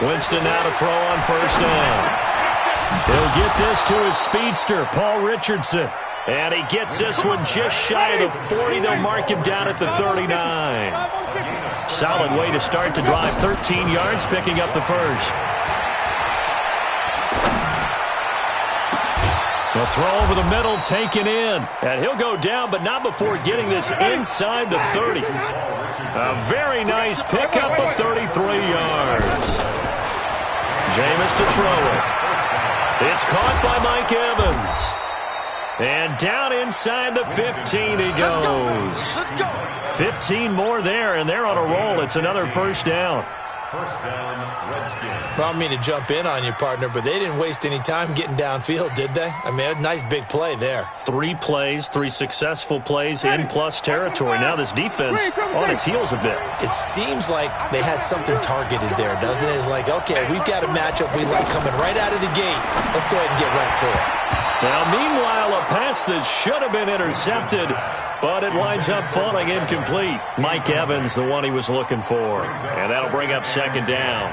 Winston now to throw on first down. He'll get this to his speedster, Paul Richardson. And he gets this one just shy of the 40. They'll mark him down at the 39. Solid way to start the drive. 13 yards, picking up the first. The throw over the middle, taken in. And he'll go down, but not before getting this inside the 30. A very nice pickup of 33 yards. Jameis to throw it. It's caught by Mike Evans. And down inside the 15 he goes. 15 more there, and they're on a roll. It's another first down. First down, Redskins. I don't mean to jump in on you, partner, but they didn't waste any time getting downfield, did they? I mean, a nice big play there. 3 plays, 3 successful plays in plus territory. Now this defense on its heels a bit. It seems like they had something targeted there, doesn't it? It's like, okay, we've got a matchup we like coming right out of the gate. Let's go ahead and get right to it. Now, meanwhile, a pass that should have been intercepted, but it winds up falling incomplete. Mike Evans, the one he was looking for. And that'll bring up second down.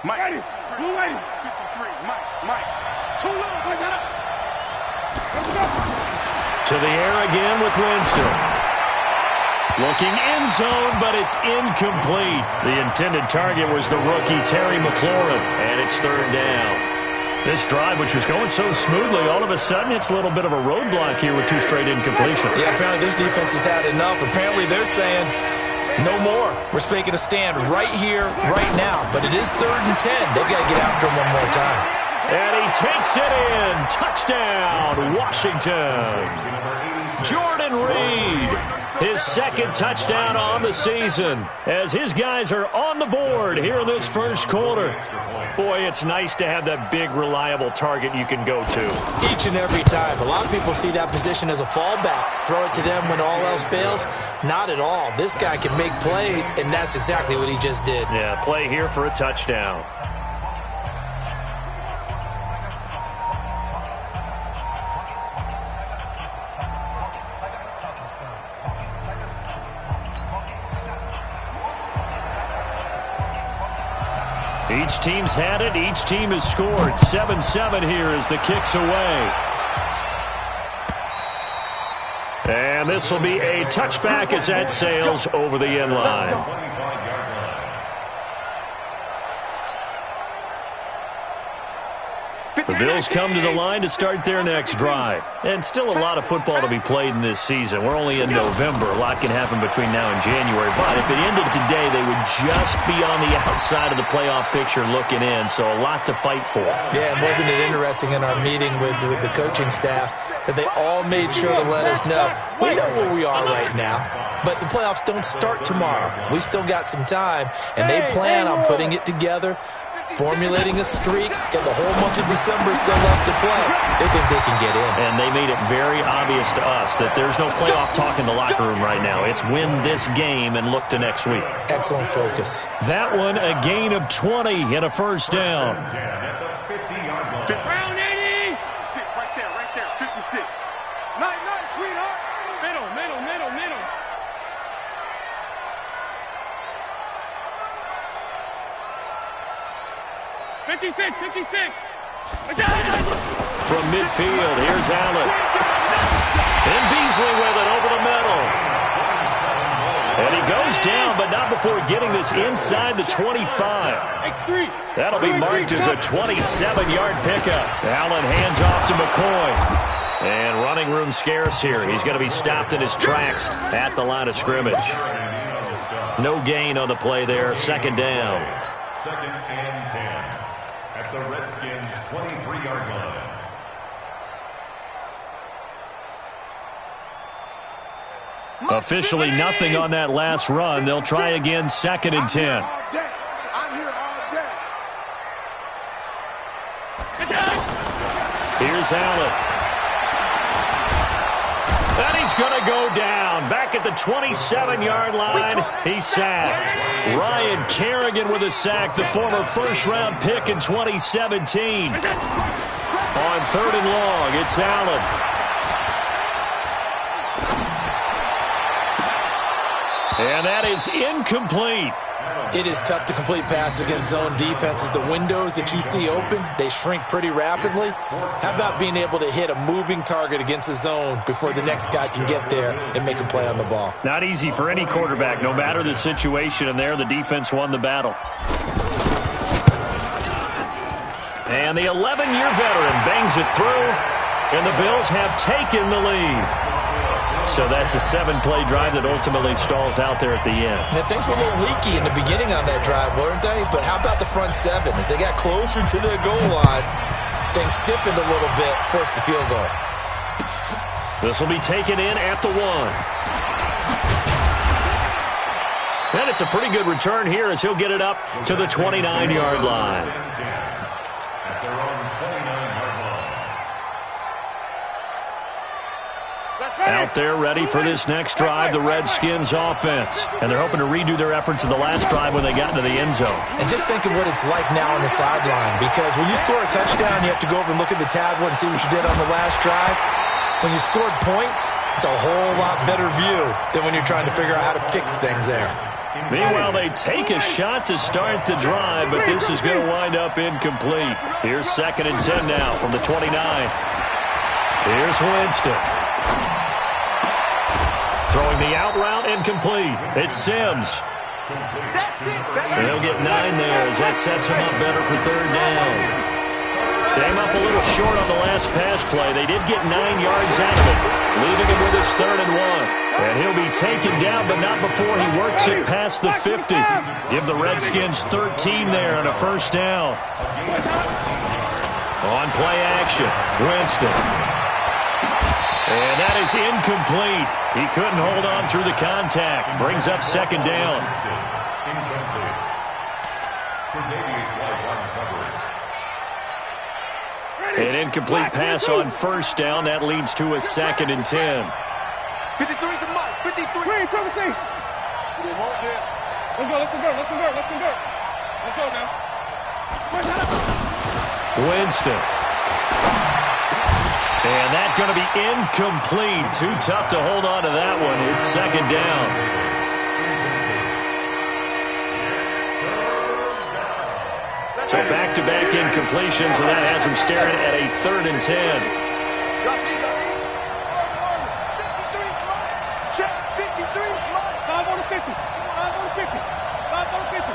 Mike, blue lady, 53, Mike, too low, pick that up. Let's go. To the air again with Winston. Looking end zone, but it's incomplete. The intended target was the rookie Terry McLaurin, and it's third down. This drive, which was going so smoothly, all of a sudden it's a little bit of a roadblock here with 2 straight incompletions. Yeah, apparently this defense has had enough. Apparently they're saying, no more. We're making a stand right here, right now. But it is 3rd and 10. They've got to get after him one more time. And he takes it in. Touchdown, Washington. Jordan Reed, his 2nd touchdown on the season, as his guys are on the board here in this first quarter. Boy, it's nice to have that big, reliable target you can go to. Each and every time. A lot of people see that position as a fallback. Throw it to them when all else fails. Not at all. This guy can make plays, and that's exactly what he just did. Yeah, play here for a touchdown. Each team's had it. Each team has scored. 7-7 here as the kick's away. And this will be a touchback as that sails over the end line. The Bills come to the line to start their next drive. And still a lot of football to be played in this season. We're only in November. A lot can happen between now and January. But if it ended today, they would just be on the outside of the playoff picture looking in. So a lot to fight for. Yeah, and wasn't it interesting in our meeting with the coaching staff that they all made sure to let us know, we know where we are right now, but the playoffs don't start tomorrow. We still got some time, and they plan on putting it together, formulating a streak, and the whole month of December still left to play. They think they can get in. And they made it very obvious to us that there's no playoff talk in the locker room right now. It's win this game and look to next week. Excellent focus. That one, a gain of 20 and a first down. Round 80. 6 right there, 56. Nice, sweetheart. Middle. 56. From midfield, here's Allen. And Beasley with it over the middle. And he goes down, but not before getting this inside the 25. That'll be marked as a 27-yard pickup. Allen hands off to McCoy. And running room scarce here. He's going to be stopped in his tracks at the line of scrimmage. No gain on the play there. Second down. 2nd and 10. At the Redskins' 23-yard line. Officially nothing on that last run. They'll try again, 2nd and 10. I'm here all day. Here's Allen. And he's going to go down. Back at the 27-yard line, he's sacked. Ryan Kerrigan with a sack, the former first-round pick in 2017. On 3rd and long, it's Allen. And that is incomplete. It is tough to complete passes against zone defenses. The windows that you see open, they shrink pretty rapidly. How about being able to hit a moving target against a zone before the next guy can get there and make a play on the ball? Not easy for any quarterback, no matter the situation, and there the defense won the battle. And the 11-year veteran bangs it through, and the Bills have taken the lead. So that's a 7-play drive that ultimately stalls out there at the end. And things were a little leaky in the beginning on that drive, weren't they? But how about the front seven? As they got closer to the goal line, things stiffened a little bit, forced the field goal. This will be taken in at the 1. And it's a pretty good return here as he'll get it up to the 29-yard line. Out there ready for this next drive, the Redskins offense. And they're hoping to redo their efforts in the last drive when they got into the end zone. And just think of what it's like now on the sideline, because when you score a touchdown, you have to go over and look at the tablet and see what you did on the last drive. When you scored points, it's a whole lot better view than when you're trying to figure out how to fix things there. Meanwhile, they take a shot to start the drive, but this is going to wind up incomplete. Here's 2nd and 10 now from the 29. Here's Winston. Throwing the out route incomplete. It's Sims. They'll get 9 there as that sets him up better for 3rd down. Came up a little short on the last pass play. They did get 9 yards out of it, leaving him with his 3rd and 1. And he'll be taken down, but not before he works it past the 50. Give the Redskins 13 there on a 1st down. On play action, Winston. And that is incomplete. He couldn't hold on through the contact. Brings up 2nd down. An incomplete pass on 1st down. That leads to a 2nd and 10. 53 to Mike. 53. They want this. Let's go. Let's convert. Let's go now. Winston. And that's going to be incomplete. Too tough to hold on to that one. It's 2nd down. So back-to-back incompletions, and that has him staring at a 3rd and 10. Check 53. 5 on the 50. 5 on the 50. 5 on the 50.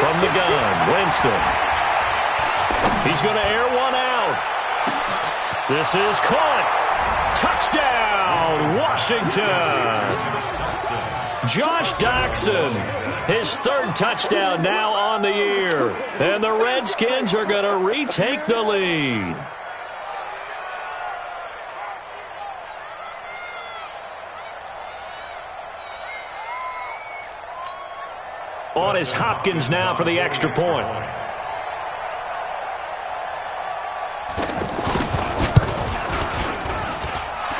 From the gun, Winston. He's going to air one out. This is caught. Touchdown, Washington. Josh Doctson, his 3rd touchdown now on the year. And the Redskins are going to retake the lead. On is Hopkins now for the extra point.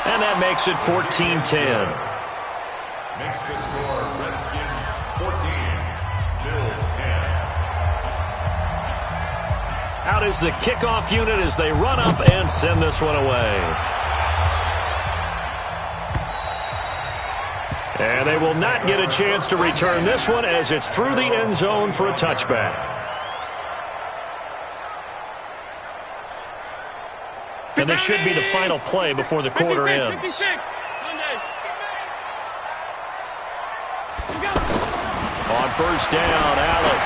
And that makes it 14-10. Makes the score Redskins 14, Bills 10. Out is the kickoff unit as they run up and send this one away. And they will not get a chance to return this one as it's through the end zone for a touchback. And this should be the final play before the quarter ends. On 1st down, Allen.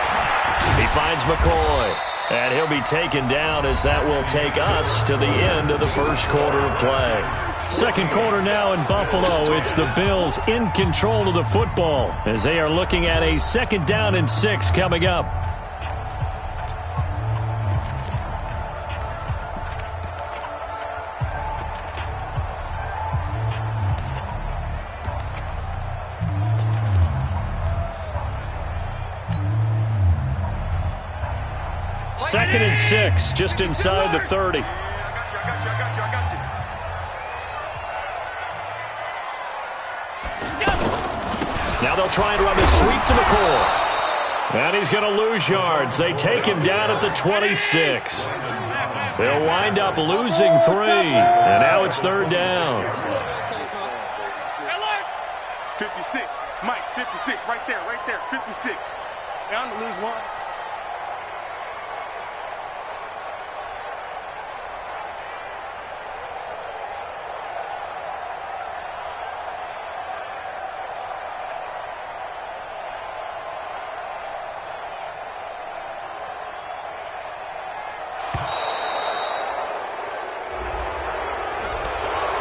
He finds McCoy. And he'll be taken down as that will take us to the end of the 1st quarter of play. 2nd quarter now in Buffalo. It's the Bills in control of the football as they are looking at a 2nd down and 6 coming up. Second and 6, just inside the 30. I got you. Now they'll try and run the sweep to McCoy. And he's going to lose yards. They take him down at the 26. They'll wind up losing 3. And now it's third down. 56. Mike, 56. Right there. 56. Down to lose 1.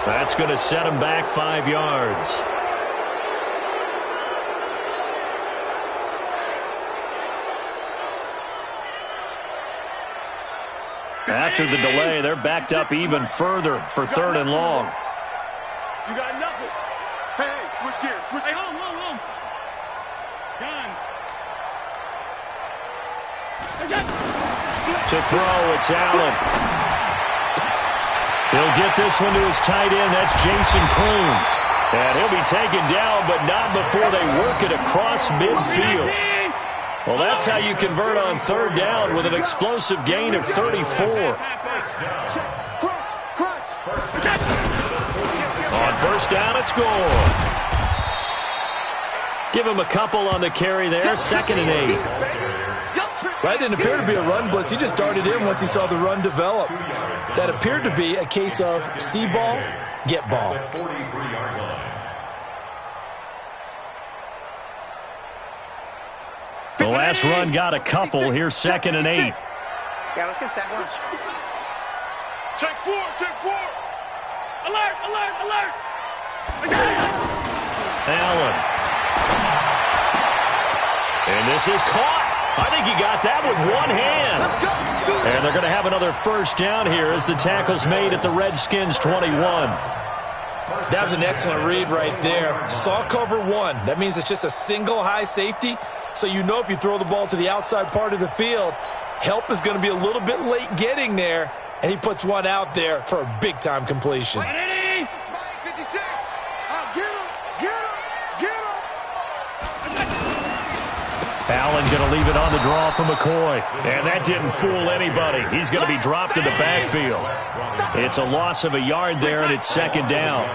That's going to set him back 5 yards. After the delay, they're backed up even further for 3rd and long. You got nothing. Hey, switch gears. Switch. Hey, home. Done. To throw, it's Allen. He'll get this one to his tight end. That's Jason Kroon. And he'll be taken down, but not before they work it across midfield. Well, that's how you convert on 3rd down with an explosive gain of 34. On 1st down, it's Gore. Give him a couple on the carry there. 2nd and 8. Right, didn't appear to be a run blitz. He just darted in once he saw the run develop. That appeared to be a case of see ball, get ball. The last run got a couple. Here's 2nd and 8. Yeah, let's go sack lunch. Check 4. Alert. Allen. And this is caught. I think he got that with one hand. And they're going to have another 1st down here as the tackle's made at the Redskins 21. That was an excellent read right there. Saw cover 1. That means it's just a single high safety. So you know if you throw the ball to the outside part of the field, help is going to be a little bit late getting there. And he puts one out there for a big-time completion. Ready? 56. Get him. Allen going to leave it on the draw for McCoy. And that didn't fool anybody. He's going to be dropped in the backfield. It's a loss of a yard there, and it's 2nd down.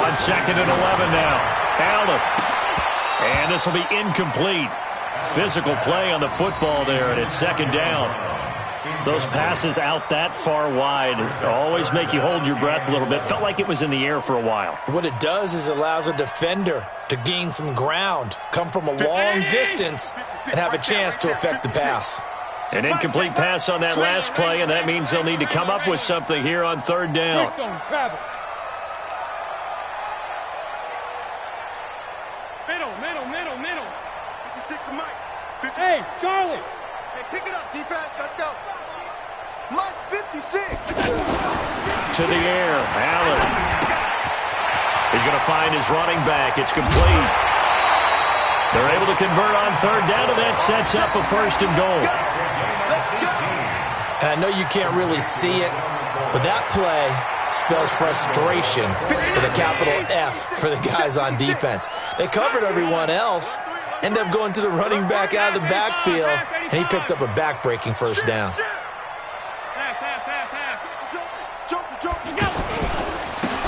On 2nd and 11 now. Allen. And this will be incomplete. Physical play on the football there, and it's 2nd down. Those passes out that far wide always make you hold your breath a little bit. Felt like it was in the air for a while. What it does is it allows a defender to gain some ground, come from a long distance, and have a chance to affect the pass. An incomplete pass on that last play, and that means they'll need to come up with something here on 3rd down. Middle. 56 to Mike. Hey, Charlie. Hey, pick it up, defense. Let's go. Mike's 56. To the air, Allen. He's going to find his running back. It's complete. They're able to convert on 3rd down, and that sets up a 1st and goal. And I know you can't really see it, but that play spells frustration with a capital F for the guys on defense. They covered everyone else, end up going to the running back out of the backfield, and he picks up a back-breaking 1st down.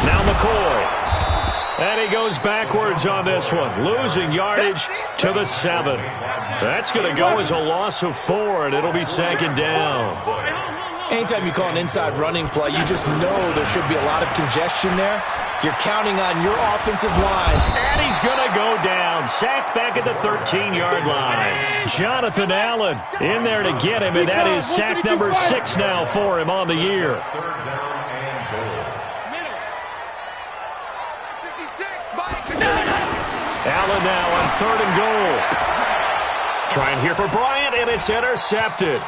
Now McCoy. And he goes backwards on this one, losing yardage to the 7. That's going to go as a loss of 4, and it'll be 2nd down. Anytime you call an inside running play, you just know there should be a lot of congestion there. You're counting on your offensive line. And he's going to go down, sacked back at the 13-yard line. Jonathan Allen in there to get him, and that is sack number 6 now for him on the year. Allen now on 3rd and goal. Trying here for Bryant, and it's intercepted.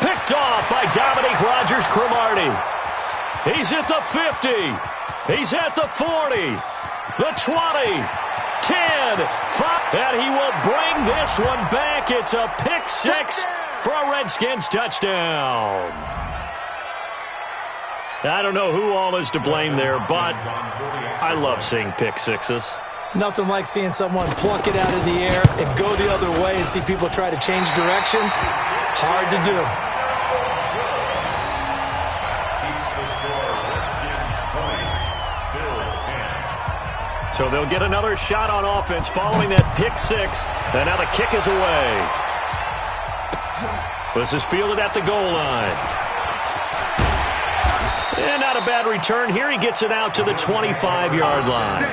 Picked off by Dominique Rodgers-Cromartie. He's at the 50. He's at the 40. The 20. 10. 5. And he will bring this one back. It's a pick 6 for a Redskins touchdown. I don't know who all is to blame there, but I love seeing pick sixes. Nothing like seeing someone pluck it out of the air and go the other way and see people try to change directions. Hard to do. So they'll get another shot on offense following that pick six. And now the kick is away. This is fielded at the goal line. And not a bad return here. He gets it out to the 25-yard line.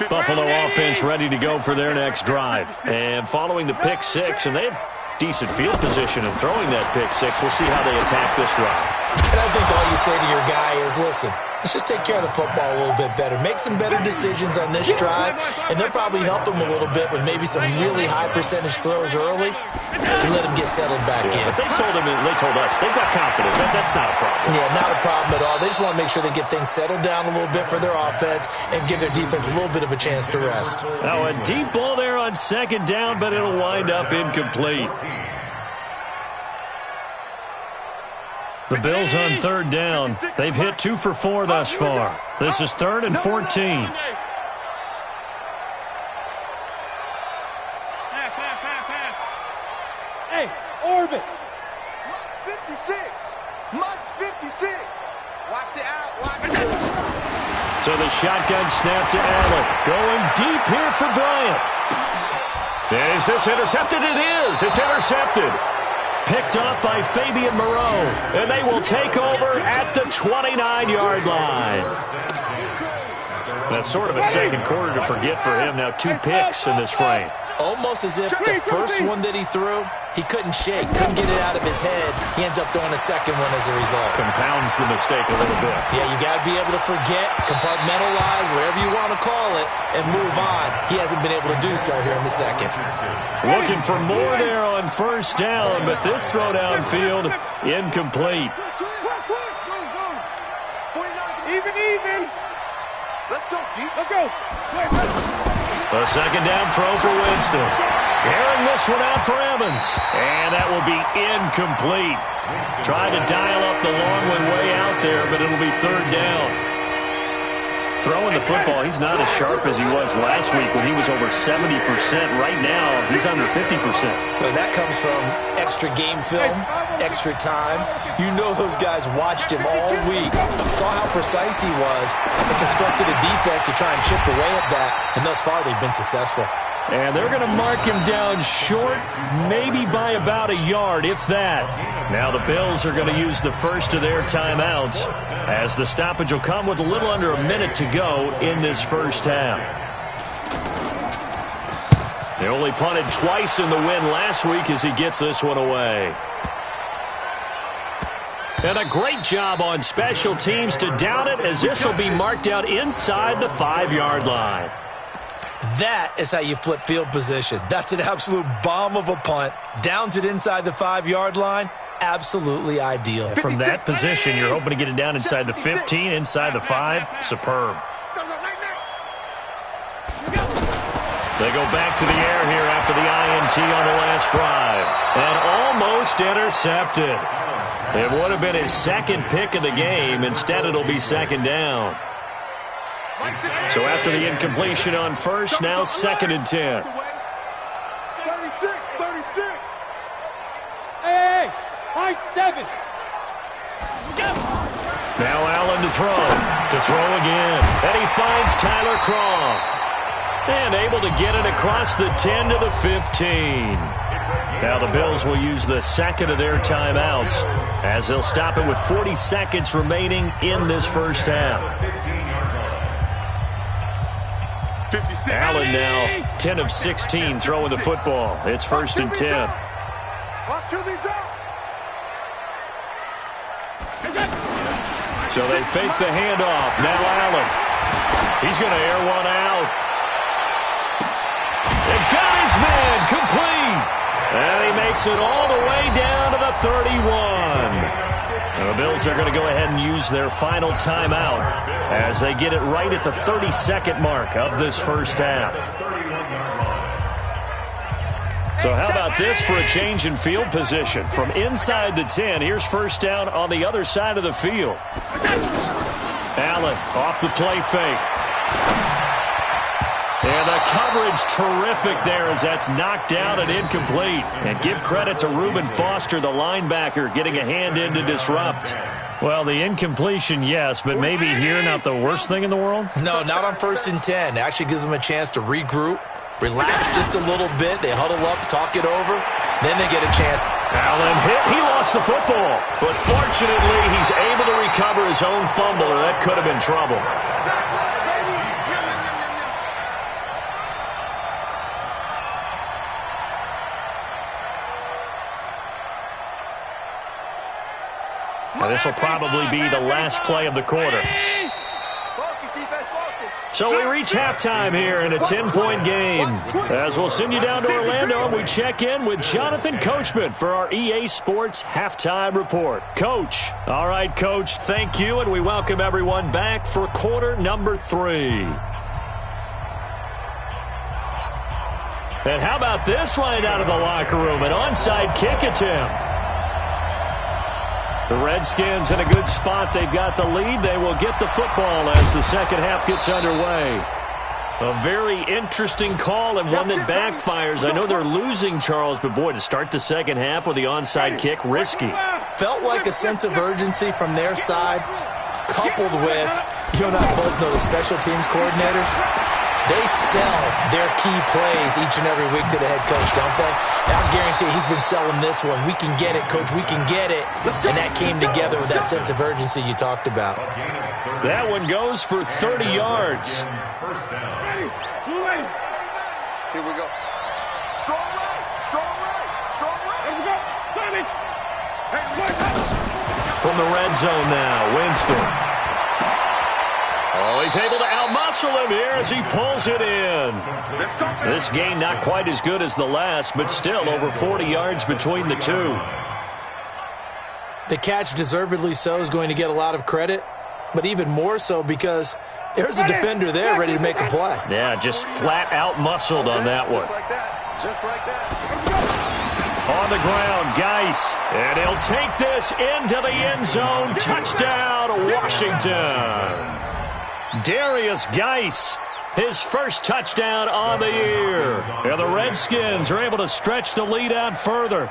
Buffalo offense ready to go for their next drive. And following the pick six, and they have decent field position in throwing that pick six. We'll see how they attack this drive. And I think all you say to your guy is, listen, let's just take care of the football a little bit better. Make some better decisions on this drive, and they'll probably help him a little bit with maybe some really high percentage throws early to let him get settled back in. But they told us, they've got confidence. That's not a problem. Yeah, not a problem at all. They just want to make sure they get things settled down a little bit for their offense and give their defense a little bit of a chance to rest. Now a deep ball there on second down, but it'll wind up incomplete. The Bills on third down. They've hit 2 for 4 thus far. This is 3rd and 14. Hey, Orbit. Mud's 56. Mud's 56. Watch the out. Watch it. So the shotgun snap to Allen. Going deep here for Bryant. Is this intercepted? It is. It's intercepted. Picked up by Fabian Moreau. And they will take over at the 29-yard line. That's sort of a second quarter to forget for him. Now 2 picks in this frame. Almost as if the first one that he threw, he couldn't shake, couldn't get it out of his head. He ends up throwing a second one as a result. Compounds the mistake a little bit. Yeah, you got to be able to forget, compartmentalize, whatever you want to call it, and move on. He hasn't been able to do so here in the second. Looking for more there on first down, but this throw downfield incomplete. Even. Let's go, deep. Let's go. A second down throw for Winston. Airing this one out for Evans. And that will be incomplete. Trying to dial up the long one way out there, but it'll be third down. Throwing the football, he's not as sharp as he was last week when he was over 70%. Right now, he's under 50%. Well, that comes from extra game film, extra time. You know those guys watched him all week, saw how precise he was, and constructed a defense to try and chip away at that, and thus far they've been successful. And they're going to mark him down short, maybe by about a yard, if that. Now the Bills are going to use the first of their timeouts, as the stoppage will come with a little under a minute to go in this first half. They only punted twice in the win last week as he gets this one away. And a great job on special teams to down it, as this will be marked out inside the 5-yard line. That is how you flip field position. That's an absolute bomb of a punt. Downs it inside the 5-yard line. Absolutely ideal. From that position, you're hoping to get it down inside the 15, inside the 5. Superb. They go back to the air here after the INT on the last drive. And almost intercepted. It would have been his second pick of the game. Instead, it'll be second down. So after the incompletion on first, now 2nd and 10. 36. Hey, high 7. Now Allen to throw again. And he finds Tyler Kroft. And able to get it across the 10 to the 15. Now the Bills will use the second of their timeouts, as they'll stop it with 40 seconds remaining in this first half. Allen now 10 of 16 throwing the football. It's 1st and 10. So they fake the handoff. Now Allen. He's going to air one out. And got his man complete. And he makes it all the way down to the 31. And the Bills are going to go ahead and use their final timeout as they get it right at the 32nd mark of this first half. So how about this for a change in field position? From inside the 10, here's first down on the other side of the field. Allen off the play fake. And the coverage terrific there as that's knocked down and incomplete. And give credit to Reuben Foster, the linebacker, getting a hand in to disrupt. Well, the incompletion, yes, but maybe here not the worst thing in the world? No, not on 1st and 10. It actually gives them a chance to regroup, relax just a little bit. They huddle up, talk it over, then they get a chance. Allen hit. He lost the football. But fortunately, he's able to recover his own fumble, or that could have been trouble. Now, this will probably be the last play of the quarter. So we reach halftime here in a 10-point game. As we'll send you down to Orlando, and we check in with Jonathan Coachman for our EA Sports Halftime Report. Coach. All right, Coach, thank you, and we welcome everyone back for quarter number 3. And how about this line out of the locker room? An onside kick attempt. The Redskins in a good spot. They've got the lead. They will get the football as the second half gets underway. A very interesting call and one that backfires. I know they're losing, Charles, but boy, to start the second half with the onside kick, risky. Felt like a sense of urgency from their side, coupled with, you and I both know the special teams coordinators. They sell their key plays each and every week to the head coach, don't they? And I guarantee he's been selling this one. We can get it, coach. We can get it. And that came together with that sense of urgency you talked about. That one goes for 30 yards. Here we go. Strong right. Strong right. Strong right. Here we go. From the red zone now, Winston. Oh, he's able to outmuscle him here as he pulls it in. This game not quite as good as the last, but still over 40 yards between the two. The catch, deservedly so, is going to get a lot of credit, but even more so because there's a defender there ready to make a play. Yeah, just flat out muscled on that one. Just like that. Just like that. On the ground, Geis, and he'll take this into the end zone. Touchdown, Washington. Darius Geis, his first touchdown on the year. And the Redskins are able to stretch the lead out further.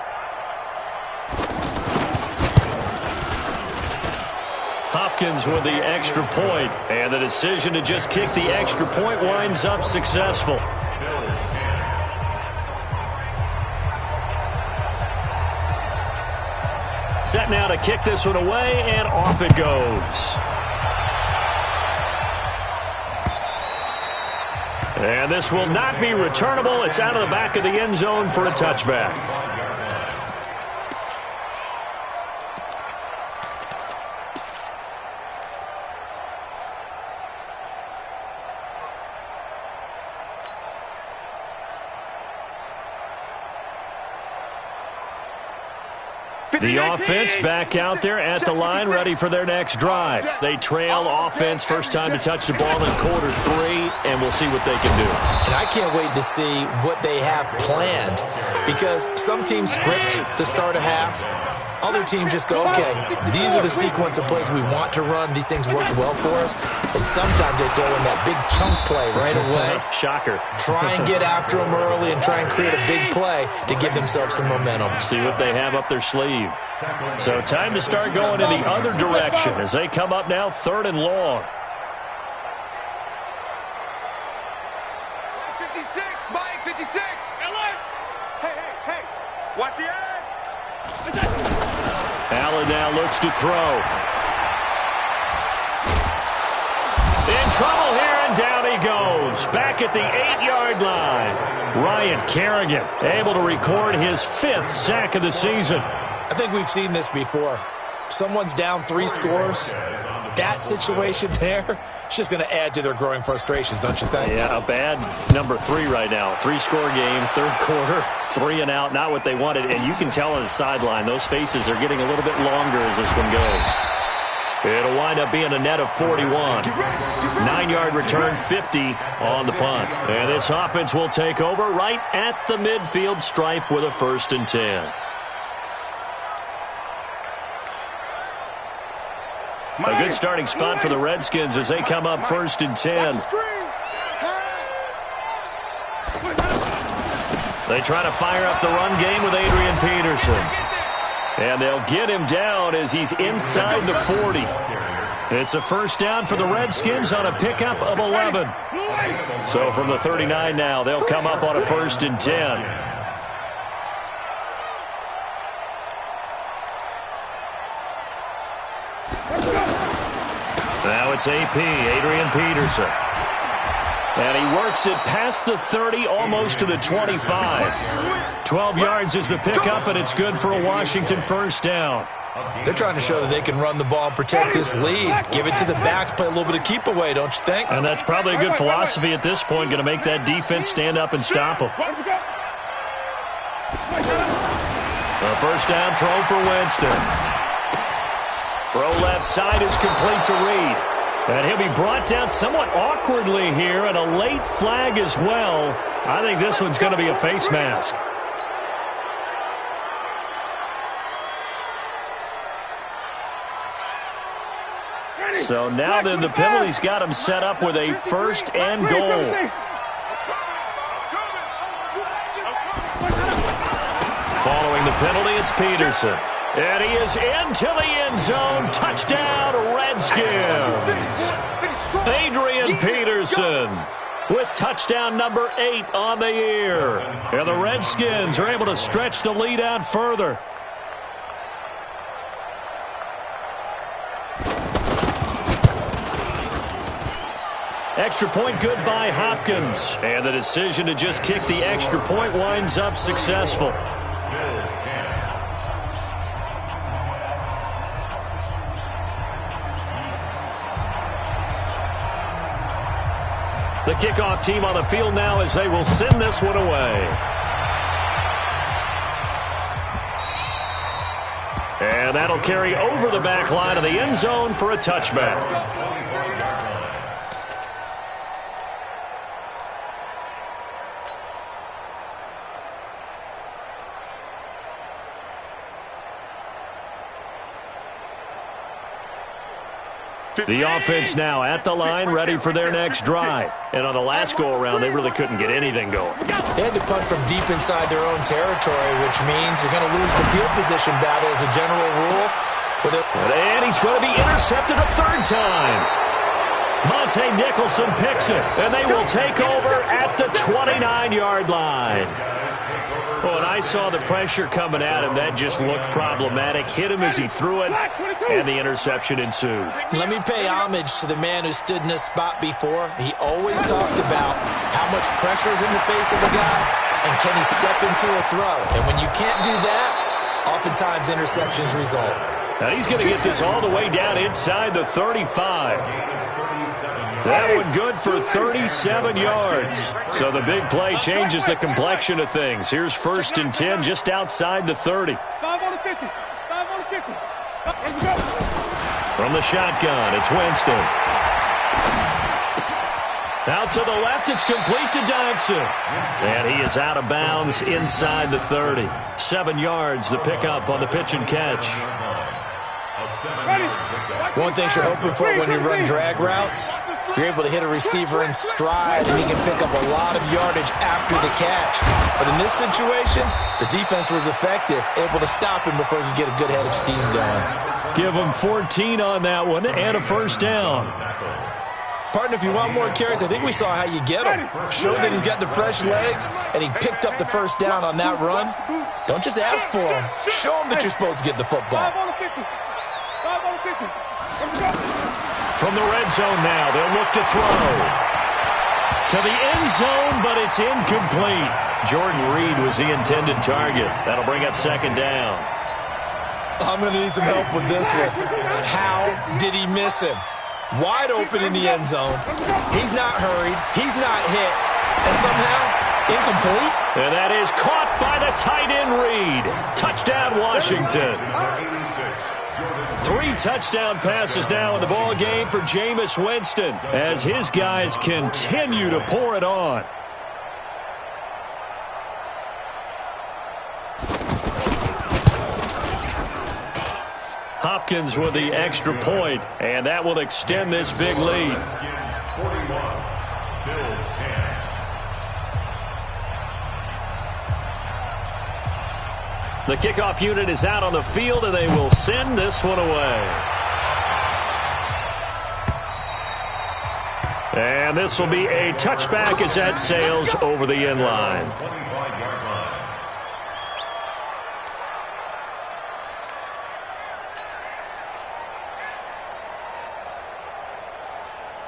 Hopkins with the extra point, and the decision to just kick the extra point winds up successful. Set now to kick this one away, and off it goes. And this will not be returnable. It's out of the back of the end zone for a touchback. The offense back out there at the line, ready for their next drive. They trail offense, first time to touch the ball in quarter 3, and we'll see what they can do. And I can't wait to see what they have planned, because some teams script to start a half. Other teams just go, okay, these are the sequence of plays we want to run. These things work well for us. And sometimes they throw in that big chunk play right away. Shocker. Try and get after them early and try and create a big play to give themselves some momentum. See what they have up their sleeve. So time to start going in the other direction as they come up now 3rd and long. 56, Mike, 56. Hey. Watch the edge. Allen now looks to throw. In trouble here, and down he goes. Back at the 8-yard line. Ryan Kerrigan able to record his 5th sack of the season. I think we've seen this before. Someone's down 3 scores. That situation there, it's just going to add to their growing frustrations, don't you think? Yeah, a bad number 3 right now. 3-score game, 3rd quarter, 3 and out, not what they wanted. And you can tell on the sideline, those faces are getting a little bit longer as this one goes. It'll wind up being a net of 41. 9-yard return, 50 on the punt. And this offense will take over right at the midfield stripe with a 1st and 10. A good starting spot for the Redskins as they come up 1st and 10. They try to fire up the run game with Adrian Peterson. And they'll get him down as he's inside the 40. It's a 1st down for the Redskins on a pickup of 11. So from the 39 now, they'll come up on a 1st and 10. Now it's AP, Adrian Peterson. And he works it past the 30, almost to the 25. 12 yards is the pickup, and it's good for a Washington 1st down. They're trying to show that they can run the ball and protect this lead. Give it to the backs, play a little bit of keep away, don't you think? And that's probably a good philosophy at this point, going to make that defense stand up and stop them. A 1st down throw for Winston. Throw left side is complete to Reed. And he'll be brought down somewhat awkwardly here, and a late flag as well. I think this one's going to be a face mask. So now then the penalty's got him set up with a 1st and goal. Following the penalty, it's Peterson. And he is into the end zone. Touchdown, Redskins. Adrian Peterson with touchdown number 8 on the year. And the Redskins are able to stretch the lead out further. Extra point good by Hopkins. And the decision to just kick the extra point winds up successful. The kickoff team on the field now as they will send this one away. And that'll carry over the back line of the end zone for a touchback. The offense now at the line, ready for their next drive. And on the last go-around, they really couldn't get anything going. They had to punt from deep inside their own territory, which means you're going to lose the field position battle as a general rule. And he's going to be intercepted a 3rd time. Monte Nicholson picks it, and they will take over at the 29-yard line. Well, when I saw the pressure coming at him, that just looked problematic. Hit him as he threw it, and the interception ensued. Let me pay homage to the man who stood in this spot before. He always talked about how much pressure is in the face of a guy, and can he step into a throw. And when you can't do that, oftentimes interceptions result. Now he's going to get this all the way down inside the 35. That one good for 37 yards. So the big play changes the complexion of things. Here's 1st and 10 just outside the 30. 5 on the 50. 5 on the 50. Let's go. From the shotgun, it's Winston. Out to the left, it's complete to Dodson. And he is out of bounds inside the 30. 7 yards, the pickup on the pitch and catch. One thing you're hoping for when you run drag routes, you're able to hit a receiver in stride, and he can pick up a lot of yardage after the catch. But in this situation, the defense was effective, able to stop him before he could get a good head of steam going. Give him 14 on that one and a 1st down. Partner, if you want more carries, I think we saw how you get him. Showed that he's got the fresh legs, and he picked up the 1st down on that run. Don't just ask for him. Show him that you're supposed to get the football. 5 on the 50. 5 on the 50. Let's go. From the red zone now, they'll look to throw. To the end zone, but it's incomplete. Jordan Reed was the intended target. That'll bring up 2nd down. I'm going to need some help with this one. How did he miss him? Wide open in the end zone. He's not hurried. He's not hit. And somehow, incomplete. And that is caught by the tight end Reed. Touchdown, Washington. 3 touchdown passes now in the ball game for Jameis Winston as his guys continue to pour it on. Hopkins with the extra point, and that will extend this big lead. 41, Bills 10. The kickoff unit is out on the field, and they will send this one away. And this will be a touchback as that sails over the end line. 25-yard line.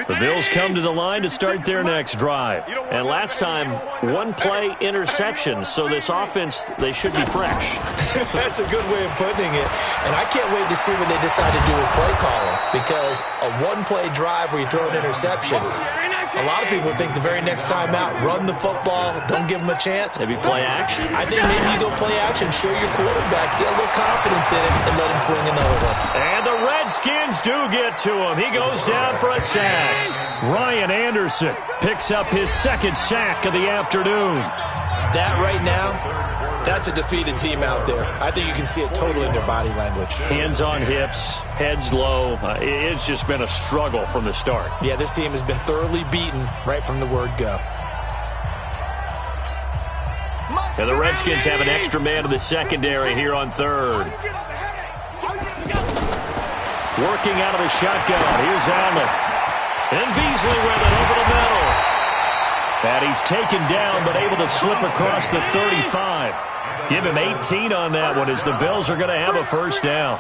The Bills come to the line to start their next drive. And last time, 1-play interception. So this offense, they should be fresh. That's a good way of putting it. And I can't wait to see what they decide to do with play calling. Because a 1-play drive where you throw an interception, a lot of people think the very next time out, run the football, don't give them a chance. Maybe play action. I think maybe you go play action, show your quarterback, get a little confidence in him, and let him fling another one. And the Redskins do get to him. He goes down for a sack. Ryan Anderson picks up his 2nd sack of the afternoon. That right now, that's a defeated team out there. I think you can see it totally in their body language. Hands on hips, heads low. It's just been a struggle from the start. Yeah, this team has been thoroughly beaten right from the word go. And the Redskins have an extra man in the secondary here on 3rd. Working out of the shotgun. Here's Allen. And Beasley with it over the middle. And he's taken down but able to slip across the 35. Give him 18 on that one as the Bills are going to have a first down.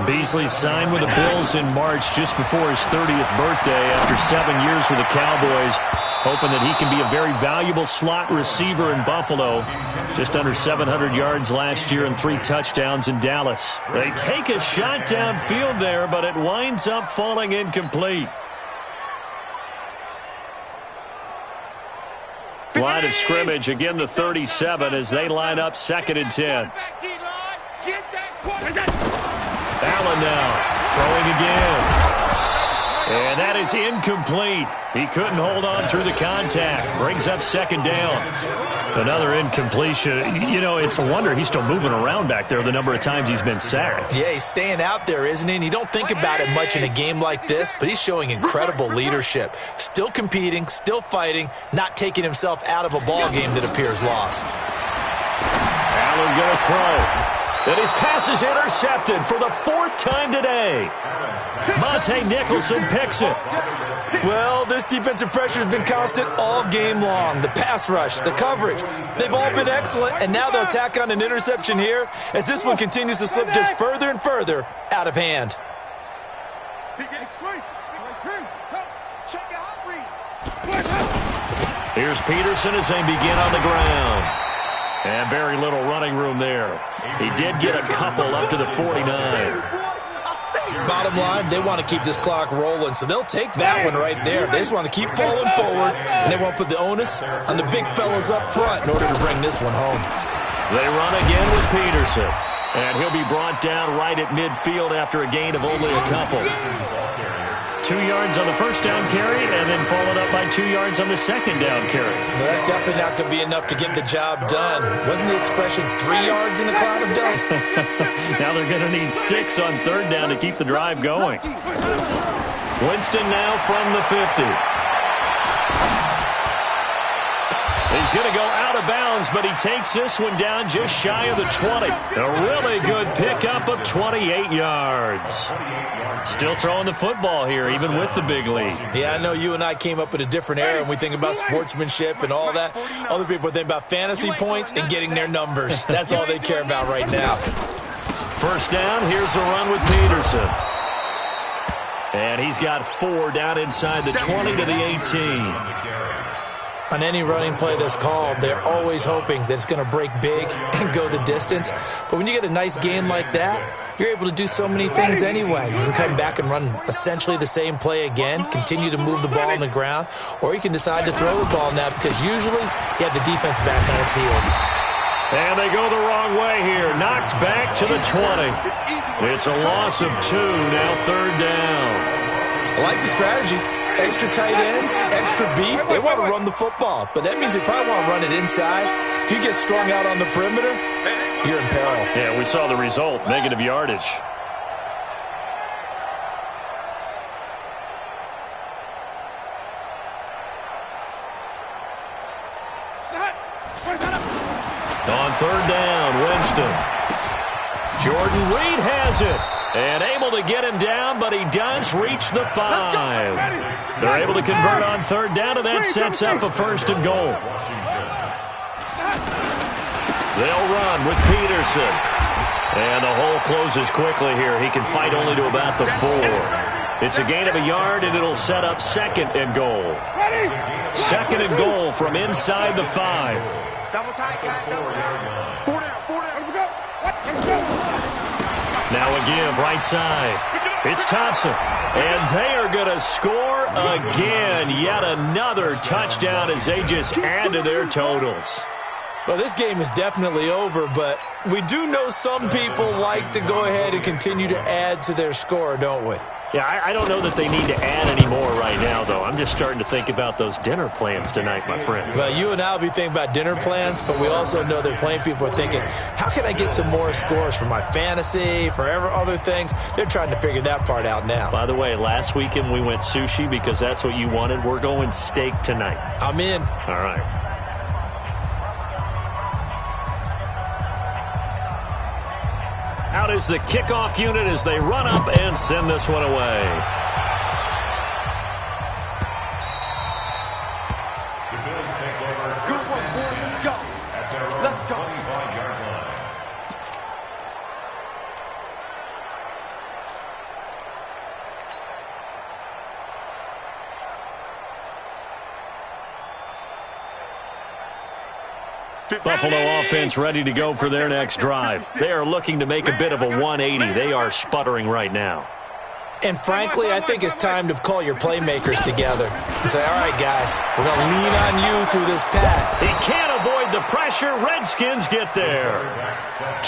Beasley signed with the Bills in March just before his 30th birthday after 7 years with the Cowboys, hoping that he can be a very valuable slot receiver in Buffalo. Just under 700 yards last year and 3 touchdowns in Dallas. They take a shot downfield there, but it winds up falling incomplete. Line of scrimmage, again the 37 as they line up 2nd and 10. Allen now throwing again. And that is incomplete. He couldn't hold on through the contact. Brings up 2nd down. Another incompletion. You know, it's a wonder he's still moving around back there the number of times he's been sacked. Yeah, he's staying out there, isn't he? And you don't think about it much in a game like this, but he's showing incredible leadership. Still competing, still fighting, not taking himself out of a ball game that appears lost. Allen going to throw. And his pass is intercepted for the 4th time today. Monte Nicholson picks it. Well, this defensive pressure has been constant all game long. The pass rush, the coverage, they've all been excellent, and now they'll tack on an interception here as this one continues to slip just further and further out of hand. Here's Peterson as they begin on the ground. And very little running room there. He did get a couple up to the 49. Bottom line, they want to keep this clock rolling, so they'll take that one right there. They just want to keep falling forward, and they won't put the onus on the big fellas up front in order to bring this one home. They run again with Peterson. And he'll be brought down right at midfield after a gain of only a couple. 2 yards on the first down carry, and then followed up by 2 yards on the second down carry. Well, that's definitely not going to be enough to get the job done. Wasn't the expression 3 yards in a cloud of dust? Now they're going to need 6 on 3rd down to keep the drive going. Winston now from the 50. He's going to go out of bounds, but he takes this one down just shy of the 20. A really good pickup of 28 yards. Still throwing the football here, even with the big lead. Yeah, I know you and I came up in a different era, and we think about sportsmanship and all that. Other people think about fantasy points and getting their numbers. That's all they care about right now. First down, here's a run with Peterson. And he's got 4 down inside the 20 to the 18. On any running play that's called, they're always hoping that it's going to break big and go the distance. But when you get a nice game like that, you're able to do so many things anyway. You can come back and run essentially the same play again, continue to move the ball on the ground, or you can decide to throw the ball now because usually you have the defense back on its heels. And they go the wrong way here. Knocked back to the 20. It's a loss of 2, now third down. I like the strategy. Extra tight ends, extra beef. They want to run the football, but that means they probably want to run it inside. If you get strung out on the perimeter, you're in peril. Yeah, we saw the result, negative yardage. On third down, Winston. Jordan Reed has it. And able to get him down, but he does reach the 5. They're able to convert on third down, and that sets up a first and goal. They'll run with Peterson. And the hole closes quickly here. He can fight only to about the 4. It's a gain of a yard, and it'll set up second and goal. Second and goal from inside the 5. Double tight, guys. Double tight. 4 down. 4 down. Let's go. Now a give, right side. It's Thompson. And they are going to score again. Yet another touchdown as they just add to their totals. Well, this game is definitely over, but we do know some people like to go ahead and continue to add to their score, don't we? Yeah, I don't know that they need to add any more right now, though. I'm just starting to think about those dinner plans tonight, my friend. Well, you and I will be thinking about dinner plans, but we also know that playing people are thinking, how can I get some more scores for my fantasy, for other things? They're trying to figure that part out now. By the way, last weekend we went sushi because that's what you wanted. We're going steak tonight. I'm in. All right. Out is the kickoff unit as they run up and send this one away. The Bills take over. Good one, boys. Let's go. At their own Let's go. 25-yard line. Buffalo offense ready to go for their next drive. They are looking to make a bit of a 180. They are sputtering right now. And frankly, I think it's time to call your playmakers together and say, all right, guys, we're going to lean on you through this pad. He can't avoid the pressure. Redskins get there.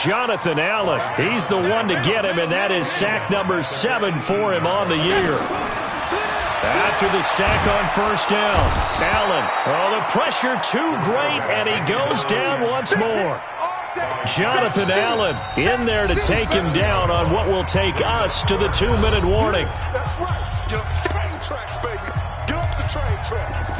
Jonathan Allen, he's the one to get him, and that is sack number 7 for him on the year. After the sack on first down, Allen, the pressure too great, and he goes down once more. Jonathan Allen in there to take him down on what will take us to the 2-minute warning. That's right. Get off the train tracks, baby. Get off the train tracks.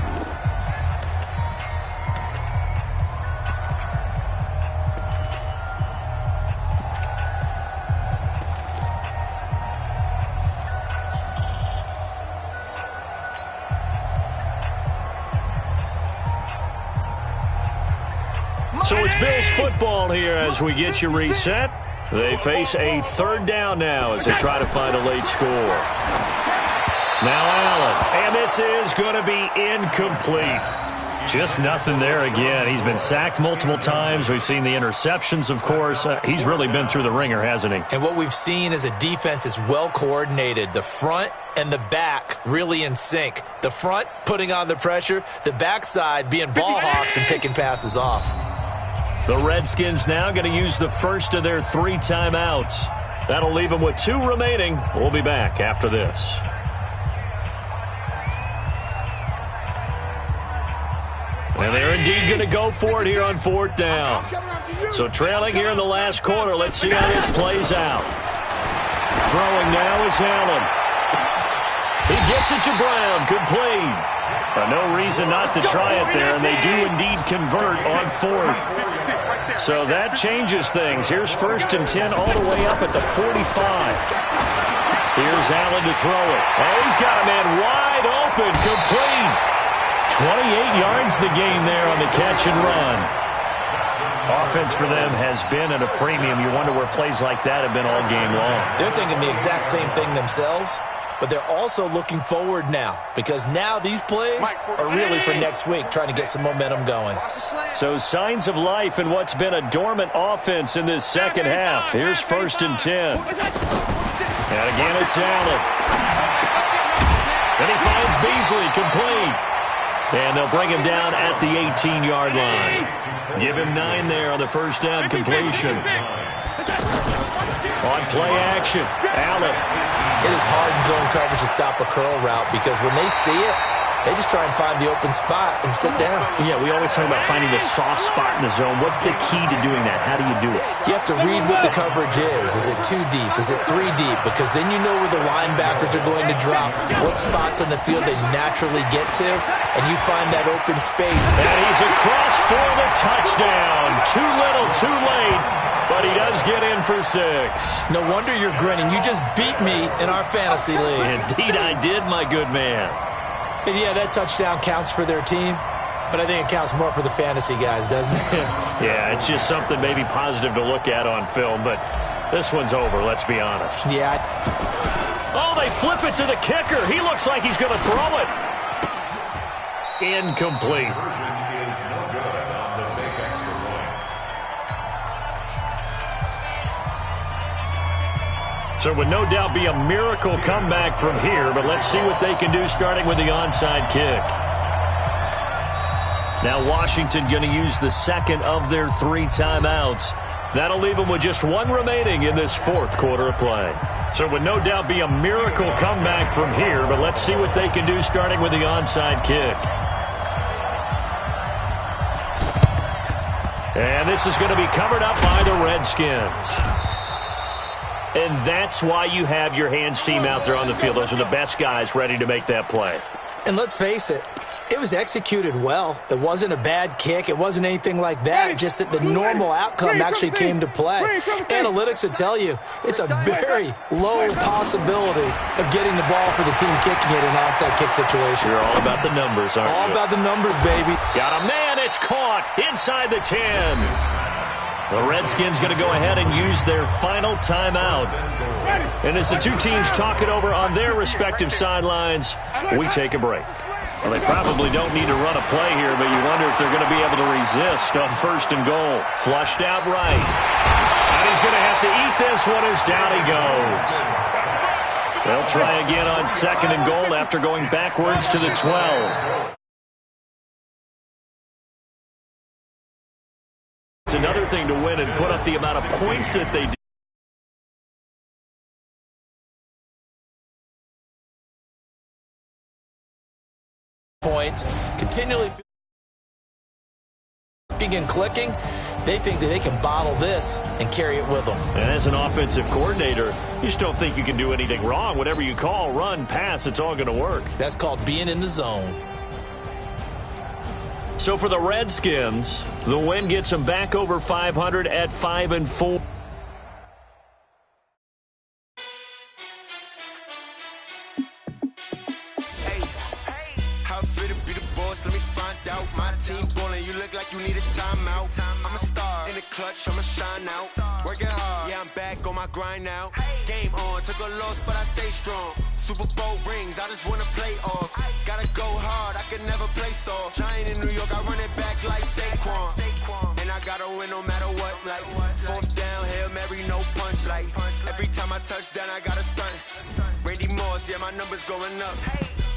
So it's Bills football here as we get you reset. They face a third down now as they try to find a late score. Now Allen, and this is going to be incomplete. Just nothing there again. He's been sacked multiple times. We've seen the interceptions, of course. He's really been through the ringer, hasn't he? And what we've seen is a defense that's well coordinated. The front and the back really in sync. The front putting on the pressure, the backside being ball hawks and picking passes off. The Redskins now going to use the first of their 3 timeouts. That'll leave them with 2 remaining. We'll be back after this. And they're indeed going to go for it here on 4th down. So trailing here in the last quarter. Let's see how this plays out. Throwing now is Allen. He gets it to Brown. Complete. No reason not to try it there, and they do indeed convert on 4th. So that changes things. Here's 1st and 10 all the way up at the 45. Here's Allen to throw it. Oh, he's got a man wide open. Complete. 28 yards the gain there on the catch and run. Offense for them has been at a premium. You wonder where plays like that have been all game long. They're thinking the exact same thing themselves, but they're also looking forward now because now these plays are really for next week, trying to get some momentum going. So signs of life in what's been a dormant offense in this second half. Here's 1st and 10. And again, it's Allen. Then he finds Beasley complete. And they'll bring him down at the 18-yard line. Give him 9 there on the first down completion. On play action, Allen. It is hard in zone coverage to stop a curl route because when they see it, they just try and find the open spot and sit down. Yeah, we always talk about finding the soft spot in the zone. What's the key to doing that? How do you do it? You have to read what the coverage is. Is it 2 deep? Is it 3 deep? Because then you know where the linebackers are going to drop, what spots on the field they naturally get to, and you find that open space. And he's across for the touchdown. Too little, too late, but he does get in for 6. No wonder you're grinning. You just beat me in our fantasy league. Indeed I did, my good man. And yeah, that touchdown counts for their team, but I think it counts more for the fantasy guys, doesn't it? Yeah, it's just something maybe positive to look at on film, but this one's over, let's be honest. Yeah. Oh, they flip it to the kicker. He looks like he's going to throw it. Incomplete. So it would no doubt be a miracle comeback from here, but let's see what they can do starting with the onside kick. Now Washington going to use the second of their 3 timeouts. That'll leave them with just 1 remaining in this 4th quarter of play. So it would no doubt be a miracle comeback from here, but let's see what they can do starting with the onside kick. And this is going to be covered up by the Redskins. And that's why you have your hands team out there on the field. Those are the best guys ready to make that play. And let's face it, it was executed well. It wasn't a bad kick. It wasn't anything like that. Just that the normal outcome actually came to play. Analytics will tell you it's a very low possibility of getting the ball for the team kicking it in an onside kick situation. You're all about the numbers, aren't you? All about the numbers, baby. Got a man. It's caught inside the 10. The Redskins going to go ahead and use their final timeout. And as the 2 teams talk it over on their respective sidelines, we take a break. Well, they probably don't need to run a play here, but you wonder if they're going to be able to resist on 1st and goal. Flushed out right. And he's going to have to eat this one as down he goes. They'll try again on 2nd and goal after going backwards to the 12. It's another thing to win and put up the amount of points that they do. Points, continually begin clicking. They think that they can bottle this and carry it with them. And as an offensive coordinator, you just don't think you can do anything wrong. Whatever you call, run, pass, it's all going to work. That's called being in the zone. So for the Redskins, the win gets them back over 500 at 5-4. Hey, how fit to be the boss? Let me find out. My team ballin', you look like you need a timeout. I'm a star in the clutch, I'ma shine out. Working hard, yeah, I'm back on my grind now. Game on, took a loss, but I stay strong. Super Bowl rings, I just wanna play off. Gotta go hard, I can never play soft. Giant in New York, I run it back like Saquon. And I gotta win no matter what, like 4th down, Hail Mary, no punch. Like every time I touch down, I gotta stunt. Randy Moss, yeah, my numbers going up.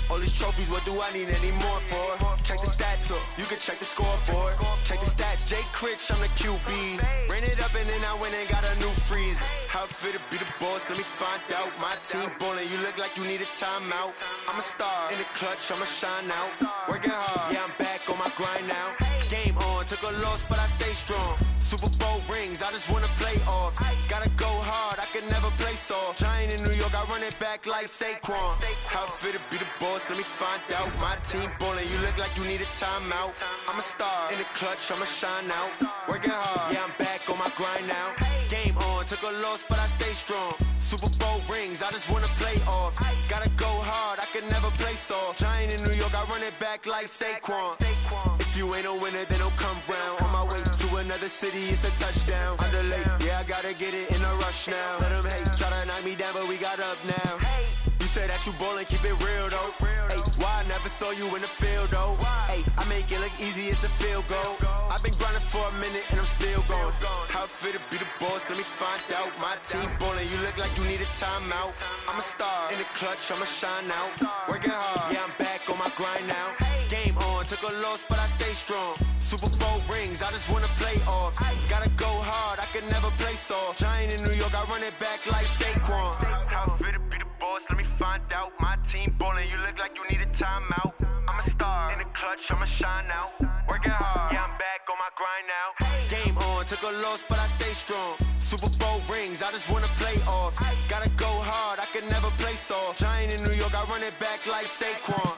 All these trophies, what do I need any more for? Check the stats up, you can check the scoreboard. Check the stats, Jake Critch, I'm the QB. Ran it up and then I went and got a new freeze. How fit to be the boss, let me find out. My team ballin', you look like you need a timeout. I'm a star in the clutch, I'ma shine out. Working hard, yeah, I'm back on my grind now. Game on, took a loss, but I stay strong. Super Bowl rings, I just wanna play off. Gotta go hard, I can never play soft. Giant in New York, I run it back like Saquon. How fit to be the boss, let me find out. My team ballin', you look like you need a timeout. I'm a star in the clutch, I'ma shine out. Working hard, yeah, I'm back on my grind now. Game on, took a loss, but I stay strong. Super Bowl rings, I just wanna play off. Gotta go hard, I can never play soft. Giant in New York, I run it back like Saquon. If you ain't a winner, then don't come round. On my way to another city, it's a touchdown. Underlay, yeah, I gotta get it in a rush now. Let them hate, try to knock me down, but we got up now. You say that you ballin', keep it real though. Hey, why I never saw you in the field though? Hey, I make it look easy, it's a field goal. I've been grinding for a minute and I'm still going. How fit to be the boss, let me find out. My team ballin', you look like you need a timeout. I'm a star in the clutch, I'ma shine out. Working hard, yeah, I'm back on my grind now. Game on, took a loss, but I stay strong. Super Bowl rings, I just wanna play off. Gotta go hard, I can never play soft. Giant in New York, I run it back like Saquon. How fit to be the boss, let me find out. My team ballin', you look like you need a timeout. I'm a star, in the clutch, I'ma shine out. Working hard, yeah, I'm back on my grind now. Game on, took a loss, but I stay strong. Super Bowl rings, I just wanna play off. Gotta go hard, I can never play soft. Giant in New York, I run it back like Saquon.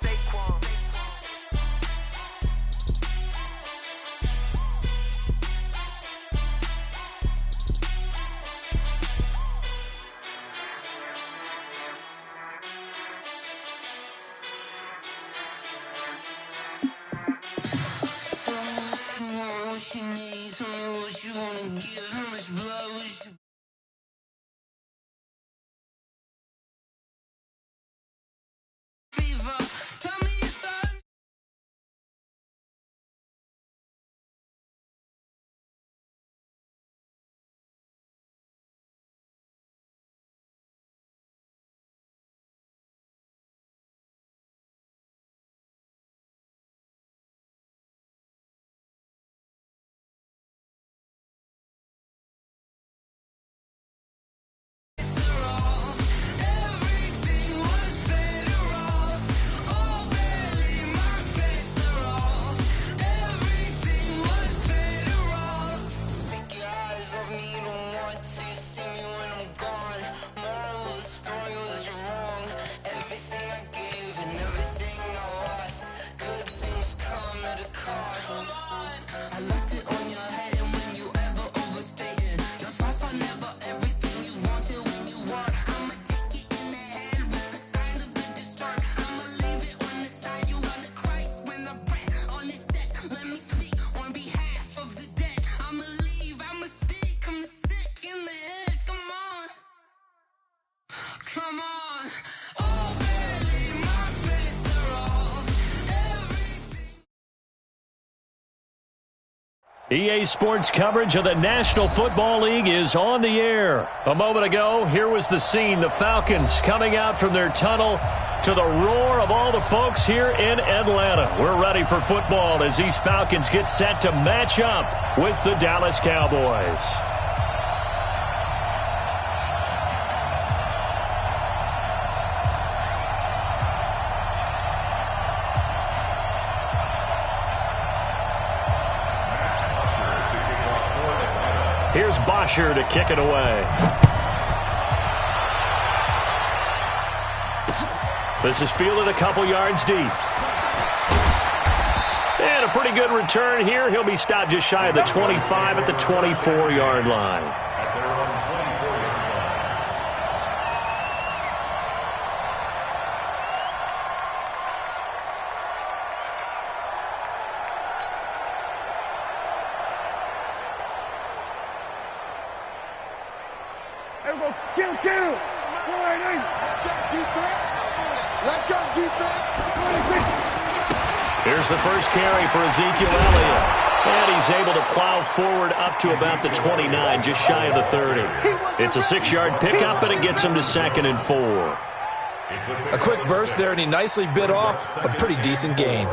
EA Sports coverage of the National Football League is on the air. A moment ago, here was the scene. The Falcons coming out from their tunnel to the roar of all the folks here in Atlanta. We're ready for football as these Falcons get set to match up with the Dallas Cowboys. Here's Bosher to kick it away. This is fielded a couple yards deep. And a pretty good return here. He'll be stopped just shy of the 25 at the 24-yard line. Kill. Let go, defense. Here's the first carry for Ezekiel Elliott. And he's able to plow forward up to about the 29, just shy of the 30. It's a 6-yard pickup, and it gets him to 2nd and 4. A quick burst there, and he nicely bit off a pretty decent gain.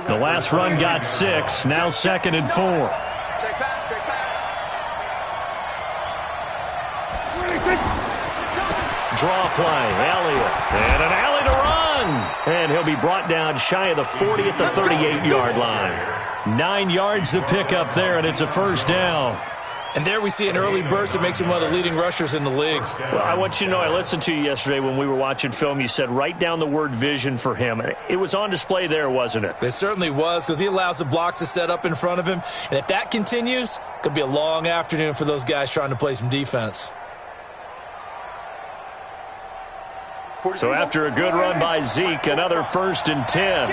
The last run got 6, now 2nd and 4. Draw play, Elliott, and an alley to run. And he'll be brought down shy of the 40 at the 38-yard line. 9 yards to pick up there, and it's a first down. And there we see an early burst that makes him one of the leading rushers in the league. Well, I want you to know, I listened to you yesterday when we were watching film. You said write down the word vision for him. It was on display there, wasn't it? It certainly was, because he allows the blocks to set up in front of him. And if that continues, it could be a long afternoon for those guys trying to play some defense. So after a good run by Zeke, another 1st and 10.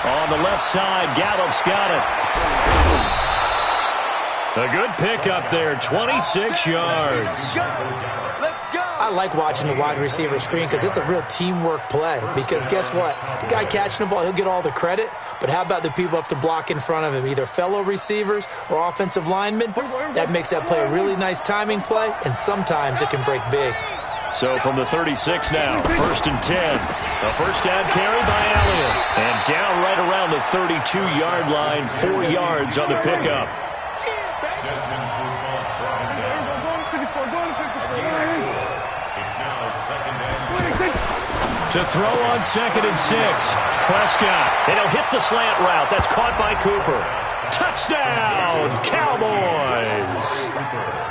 On the left side, Gallup's got it. A good pickup there, 26 yards. I like watching the wide receiver screen because it's a real teamwork play. Because guess what? The guy catching the ball, he'll get all the credit. But how about the people up to block in front of him, either fellow receivers or offensive linemen? That makes that play a really nice timing play, and sometimes it can break big. So from the 36 now, 1st and 10. A first down carry by Elliott. And down right around the 32-yard line, 4 yards on the pickup. It's now 2nd and 6. To throw on 2nd and 6. Prescott. And he'll hit the slant route. That's caught by Cooper. Touchdown, Cowboys.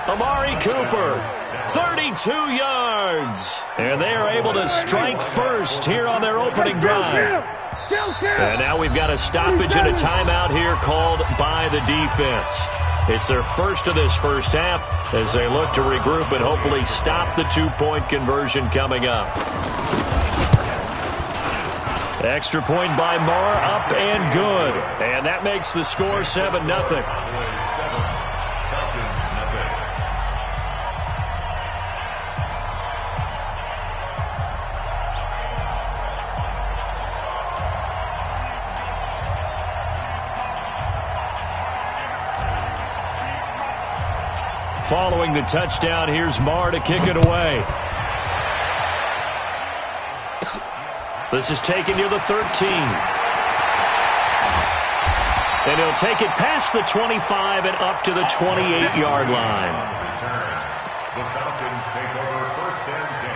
Amari Cooper, 32 yards. And they are able to strike first here on their opening drive. And now we've got a stoppage and a timeout here called by the defense. It's their first of this first half as they look to regroup and hopefully stop the two-point conversion coming up. Extra point by Moore, up and good. And that makes the score 7-0. Following the touchdown, here's Marr to kick it away. This is taken near the 13. And he'll take it past the 25 and up to the 28-yard line. The Falcons take over 1st and 10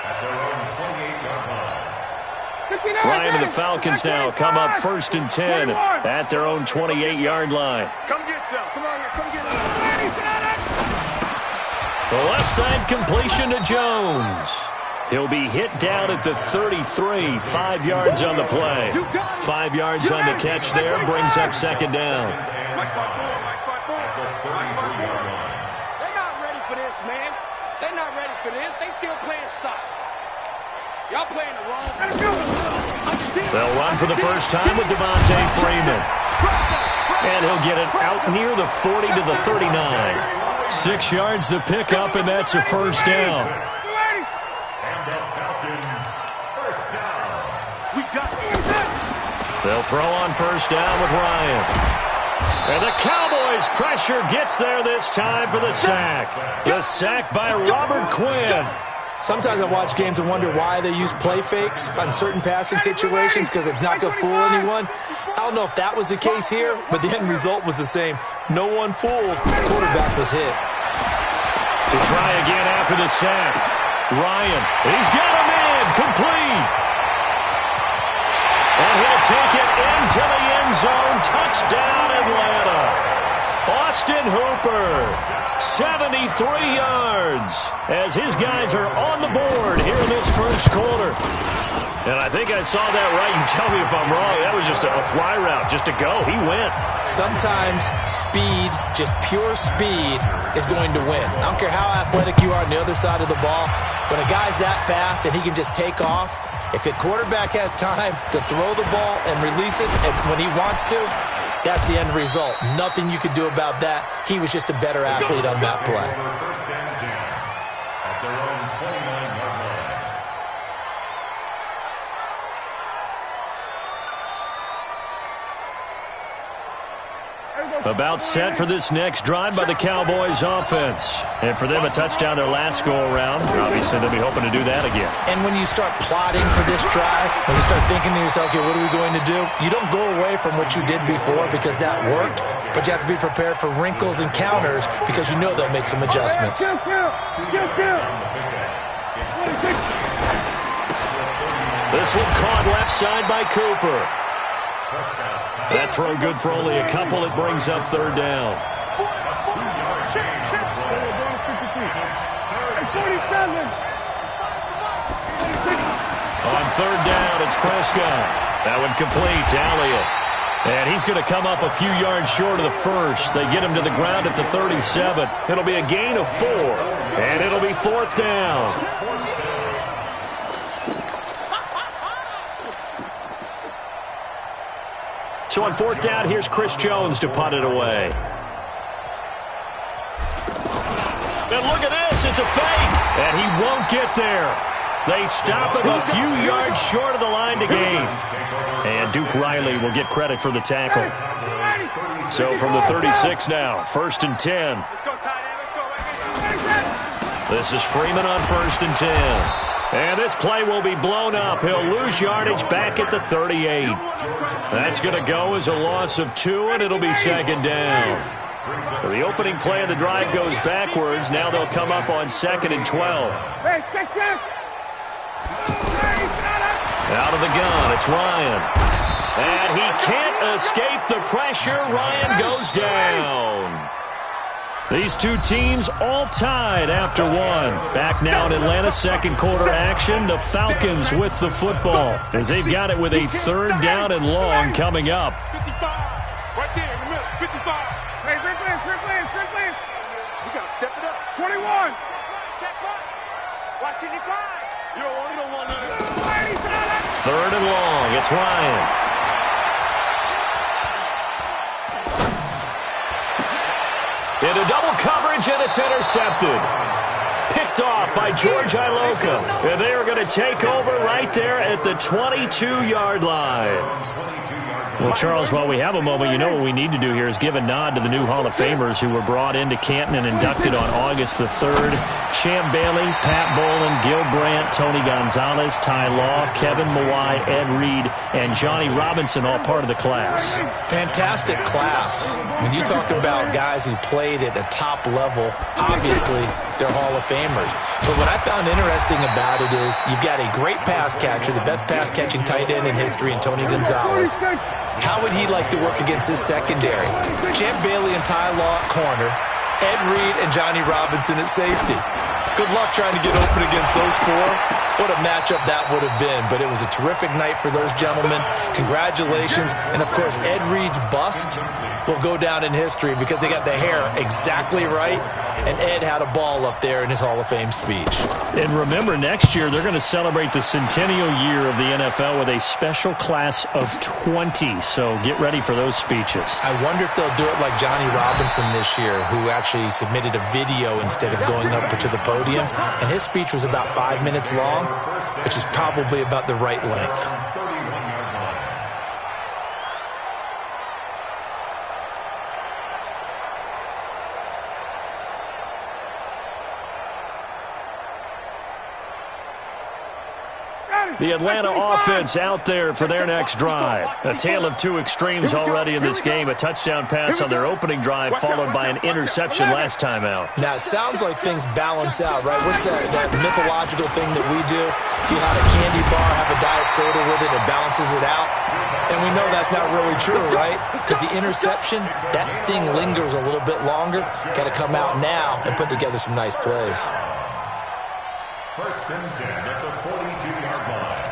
at their own 28-yard line. Ryan and the Falcons now come up 1st and 10 at their own 28-yard line. Come get some. Come on here. Come get some. The left side completion to Jones. He'll be hit down at the 33, 5 yards on the play. 5 yards on the catch there, brings up 2nd down. They're not ready for this, man. They're not ready for this. They still playing soccer. Y'all playing the wrong. They'll run for the first time with Devontae Freeman. And he'll get it out near the 40 to the 39. 6 yards the pickup, and that's a first down. They'll throw on first down with Ryan. And the Cowboys' pressure gets there this time for the sack. The sack by Robert Quinn. Sometimes I watch games and wonder why they use play fakes on certain passing situations because it's not going to fool anyone. I don't know if that was the case here, but the end result was the same. No one fooled. The quarterback was hit. To try again after the sack. Ryan, he's got him in, complete. And he'll take it into the end zone. Touchdown, Atlanta. Austin Hooper, 73 yards, as his guys are on the board here in this first quarter. And I think I saw that right. You tell me if I'm wrong. That was just a fly route, just to go. He went. Sometimes speed, just pure speed, is going to win. I don't care how athletic you are on the other side of the ball. When a guy's that fast and he can just take off, if the quarterback has time to throw the ball and release it when he wants to, that's the end result. Nothing you could do about that. He was just a better athlete on that play. First and 10 at their own 29-yard line. About set for this next drive by the Cowboys offense. And for them, a touchdown their last go-around. Obviously, they'll be hoping to do that again. And when you start plotting for this drive, when you start thinking to yourself, okay, what are we going to do? You don't go away from what you did before because that worked, but you have to be prepared for wrinkles and counters because you know they'll make some adjustments. This one caught left side by Cooper. That throw good for only a couple. It brings up 3rd down. On 3rd down, it's Prescott. That one complete to Elliott. And he's going to come up a few yards short of the first. They get him to the ground at the 37. It'll be a gain of 4. And it'll be 4th down. So on 4th down, here's Chris Jones to punt it away. And look at this. It's a fake, and he won't get there. They stop him a few yards short of the line to gain. And Duke Riley will get credit for the tackle. So from the 36 now, 1st and 10. This is Freeman on 1st and 10. And this play will be blown up. He'll lose yardage back at the 38. That's going to go as a loss of 2, and it'll be 2nd down. So the opening play of the drive goes backwards. Now they'll come up on 2nd and 12. Out of the gun, it's Ryan. And he can't escape the pressure. Ryan goes down. These two teams all tied after 1. Back now in Atlanta's second quarter action. The Falcons with the football as they've got it with a 3rd down and long coming up. 55. Right there in the middle. 55. Hey, Rick Lance. We got to step it up. 21. Check one. Watch 55. You don't want that. 3rd and long. It's Ryan. Into double coverage, and it's intercepted. Picked off by George Iloka. And they are going to take over right there at the 22-yard line. Well, Charles, while we have a moment, you know what we need to do here is give a nod to the new Hall of Famers who were brought into Canton and inducted on August the 3rd. Champ Bailey, Pat Bolin, Gil Brandt, Tony Gonzalez, Ty Law, Kevin Mawai, Ed Reed, and Johnny Robinson, all part of the class. Fantastic class. When you talk about guys who played at a top level, obviously they're Hall of Famers. But what I found interesting about it is you've got a great pass catcher, the best pass-catching tight end in history, in Tony Gonzalez. How would he like to work against his secondary? Champ Bailey and Ty Law at corner, Ed Reed and Johnny Robinson at safety. Good luck trying to get open against those 4. What a matchup that would have been. But it was a terrific night for those gentlemen. Congratulations. And, of course, Ed Reed's bust will go down in history because they got the hair exactly right. And Ed had a ball up there in his Hall of Fame speech. And remember, next year they're going to celebrate the centennial year of the NFL with a special class of 20. So get ready for those speeches. I wonder if they'll do it like Johnny Robinson this year, who actually submitted a video instead of going up to the podium. And his speech was about 5 minutes long, which is probably about the right length. The Atlanta offense out there for their next drive. A tale of 2 extremes already in this game. A touchdown pass on their opening drive followed by an interception last time out. Now, it sounds like things balance out, right? What's that mythological thing that we do? If you had a candy bar, have a diet soda with it, it balances it out. And we know that's not really true, right? Because the interception, that sting lingers a little bit longer. Got to come out now and put together some nice plays. 1st and 10 at the 42-yard line.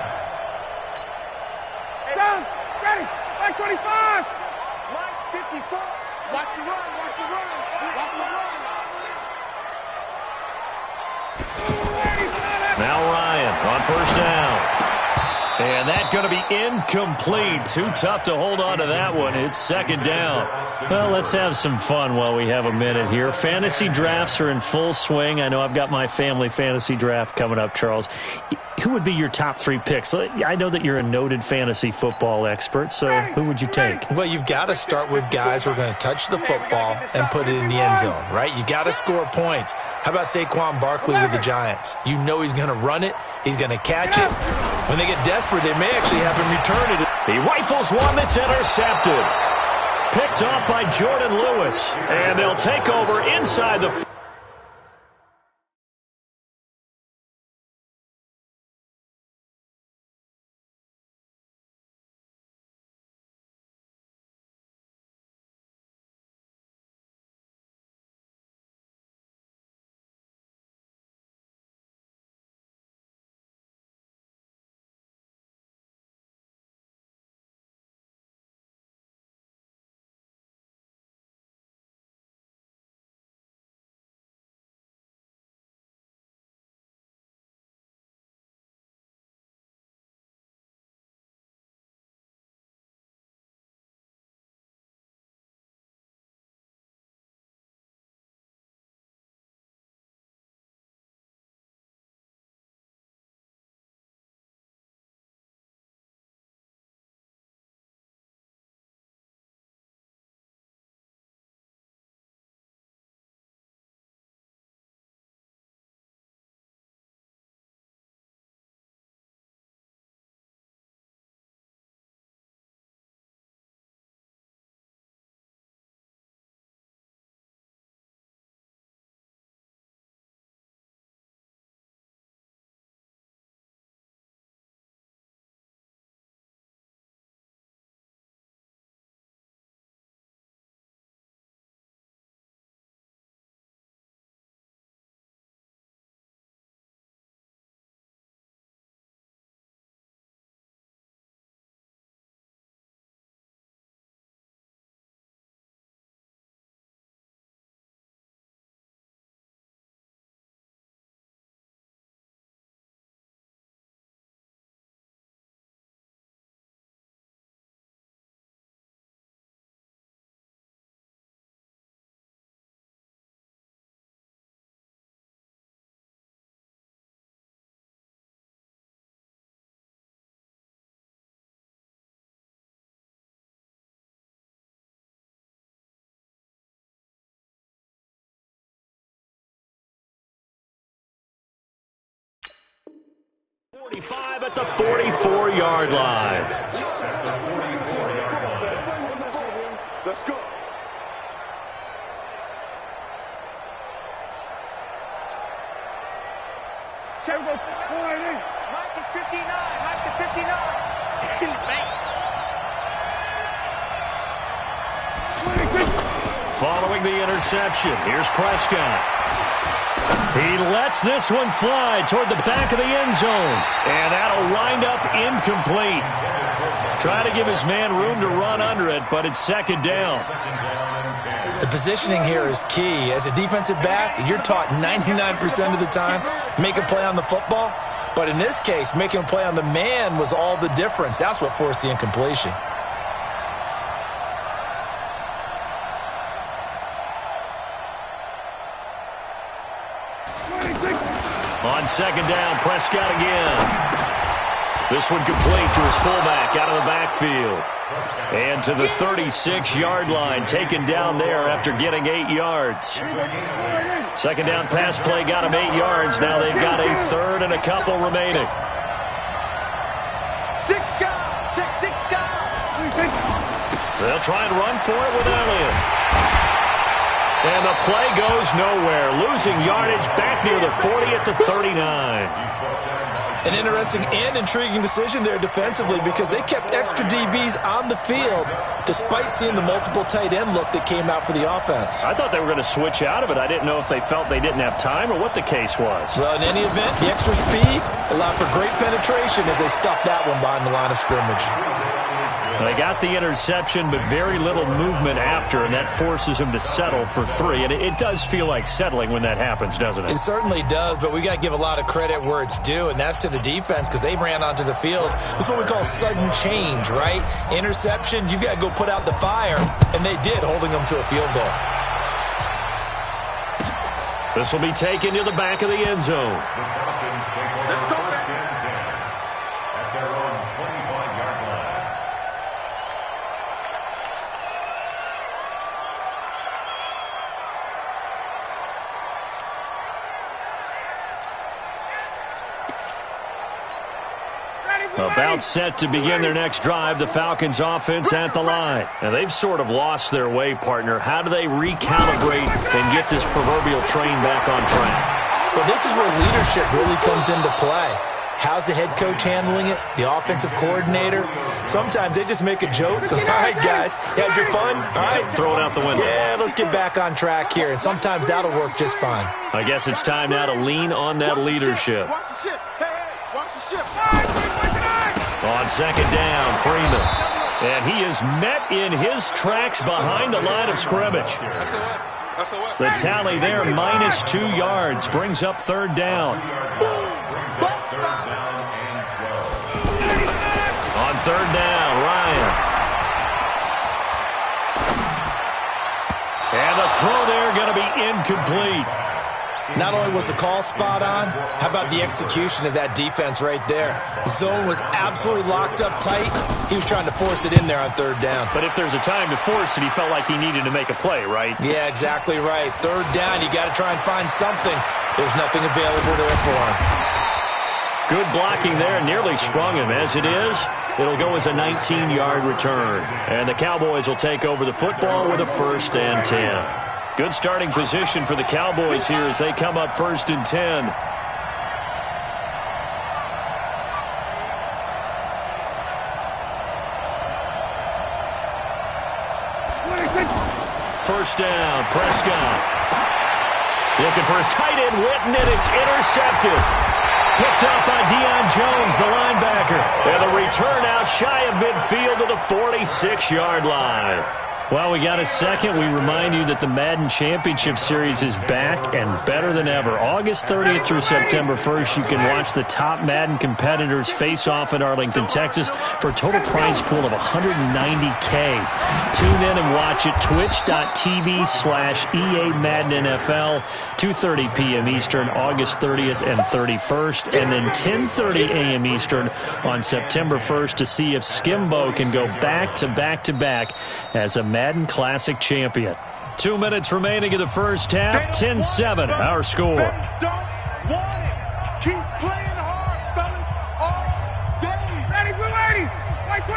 Down, ready, like 25. Like 54. Watch the run, watch the run, watch the run. Now Ryan on 1st down. And that's going to be incomplete. Too tough to hold on to that one. It's 2nd down. Well, let's have some fun while we have a minute here. Fantasy drafts are in full swing. I know I've got my family fantasy draft coming up, Charles. Who would be your top 3 picks? I know that you're a noted fantasy football expert, so who would you take? Well, you've got to start with guys who are going to touch the football and put it in the end zone, right? You got to score points. How about Saquon Barkley with the Giants? You know he's going to run it. He's going to catch it. When they get desperate, they may actually have him return it. He rifles one that's intercepted. Picked off by Jordan Lewis. And they'll take over inside the 45 at the 44-yard line. Let's go. Mike is 59. Mike is 59. Following the interception, here's Prescott. He lets this one fly toward the back of the end zone. And that'll wind up incomplete. Try to give his man room to run under it, but it's second down. The positioning here is key. As a defensive back, you're taught 99% of the time, make a play on the football. But in this case, making a play on the man was all the difference. That's what forced the incompletion. On second down, Prescott again. This one complete to his fullback out of the backfield. And to the 36-yard line, taken down there after getting 8 yards. Second down pass play got him 8 yards. Now they've got a third and a couple remaining. 6 guys. Check 6 guys. They'll try and run for it with Elliott. And the play goes nowhere. Losing yardage back near the 40 at the 39. An interesting and intriguing decision there defensively because they kept extra DBs on the field despite seeing the multiple tight end look that came out for the offense. I thought they were going to switch out of it. I didn't know if they felt they didn't have time or what the case was. Well, in any event, the extra speed allowed for great penetration as they stuffed that one behind the line of scrimmage. They got the interception, but very little movement after, and that forces him to settle for 3. And it does feel like settling when that happens, doesn't it? It certainly does, but we got to give a lot of credit where it's due, and that's to the defense because they ran onto the field. This is what we call sudden change, right? Interception, you got to go put out the fire, and they did, holding them to a field goal. This will be taken to the back of the end zone. Let's go back. At their own 25-yard line. About set to begin their next drive, the Falcons offense at the line. Now, they've sort of lost their way, partner. How do they recalibrate and get this proverbial train back on track? Well, this is where leadership really comes into play. How's the head coach handling it? The offensive coordinator? Sometimes they just make a joke. All right, guys, you had your fun? All right. Throw it out the window. Yeah, let's get back on track here. And sometimes that'll work just fine. I guess it's time now to lean on that leadership. Watch the ship. Hey, watch the ship. On second down, Freeman. And he is met in his tracks behind the line of scrimmage. The tally there, -2 yards, brings up third down. On third down, Ryan. And the throw there going to be incomplete. Not only was the call spot on, how about the execution of that defense right there? Zone was absolutely locked up tight. He was trying to force it in there on third down. But if there's a time to force it, he felt like he needed to make a play, right? Yeah, exactly right. Third down, you got to try and find something. There's nothing available there for him. Good blocking there, nearly sprung him. As it is, it'll go as a 19-yard return. And the Cowboys will take over the football with a 1st and 10. Good starting position for the Cowboys here as they come up 1st and 10. First down, Prescott. Looking for his tight end, Witten, and it's intercepted. Picked up by Deion Jones, the linebacker. And the return out shy of midfield to the 46-yard line. Well, we got a second. We remind you that the Madden Championship Series is back and better than ever. August 30th through September 1st, you can watch the top Madden competitors face off in Arlington, Texas for a total prize pool of $190K. Tune in and watch it, twitch.tv/EA Madden NFL, 2:30 p.m. Eastern, August 30th and 31st, and then 10:30 a.m. Eastern on September 1st to see if Skimbo can go back-to-back-to-back as a Madden Classic champion. 2 minutes remaining in the first half, 10-7, our score. Don't want it. Keep playing hard, fellas.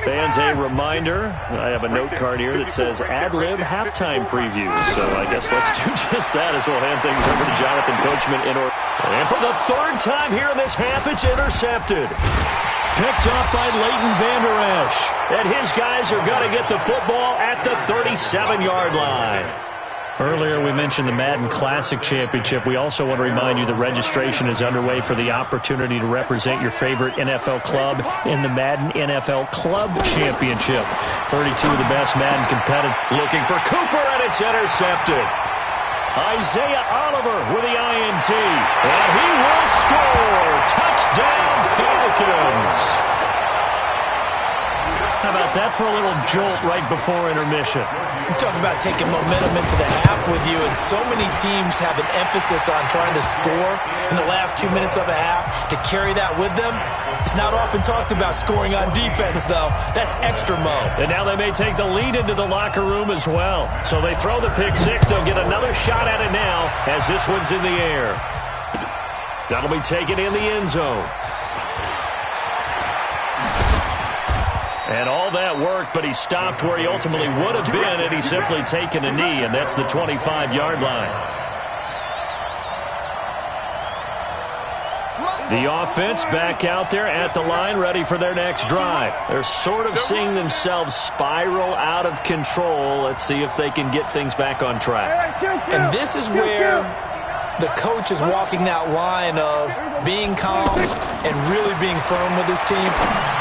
Fans, a reminder, I have a note card here that says ad-lib halftime preview. So I guess let's do just that as we'll hand things over to Jonathan Coachman. And for the third time here in this half, it's intercepted. Picked up by Leighton Vander Esch. And his guys are going to get the football at the 37-yard line. Earlier, we mentioned the Madden Classic Championship. We also want to remind you that registration is underway for the opportunity to represent your favorite NFL club in the Madden NFL Club Championship. 32 of the best Madden competitive. Looking for Cooper, and it's intercepted. Isaiah Oliver with the INT. And he will score. Touchdown, Falcons. How about that for a little jolt right before intermission? You talk about taking momentum into the half with you, and so many teams have an emphasis on trying to score in the last 2 minutes of a half. To carry that with them, it's not often talked about scoring on defense, though. That's extra mode. And now they may take the lead into the locker room as well. So they throw the pick six. They'll get another shot at it now as this one's in the air. That'll be taken in the end zone. And all that worked, but he stopped where he ultimately would have been had he simply taken a knee, and that's the 25-yard line. The offense back out there at the line, ready for their next drive. They're sort of seeing themselves spiral out of control. Let's see if they can get things back on track. And this is where the coach is walking that line of being calm and really being firm with his team.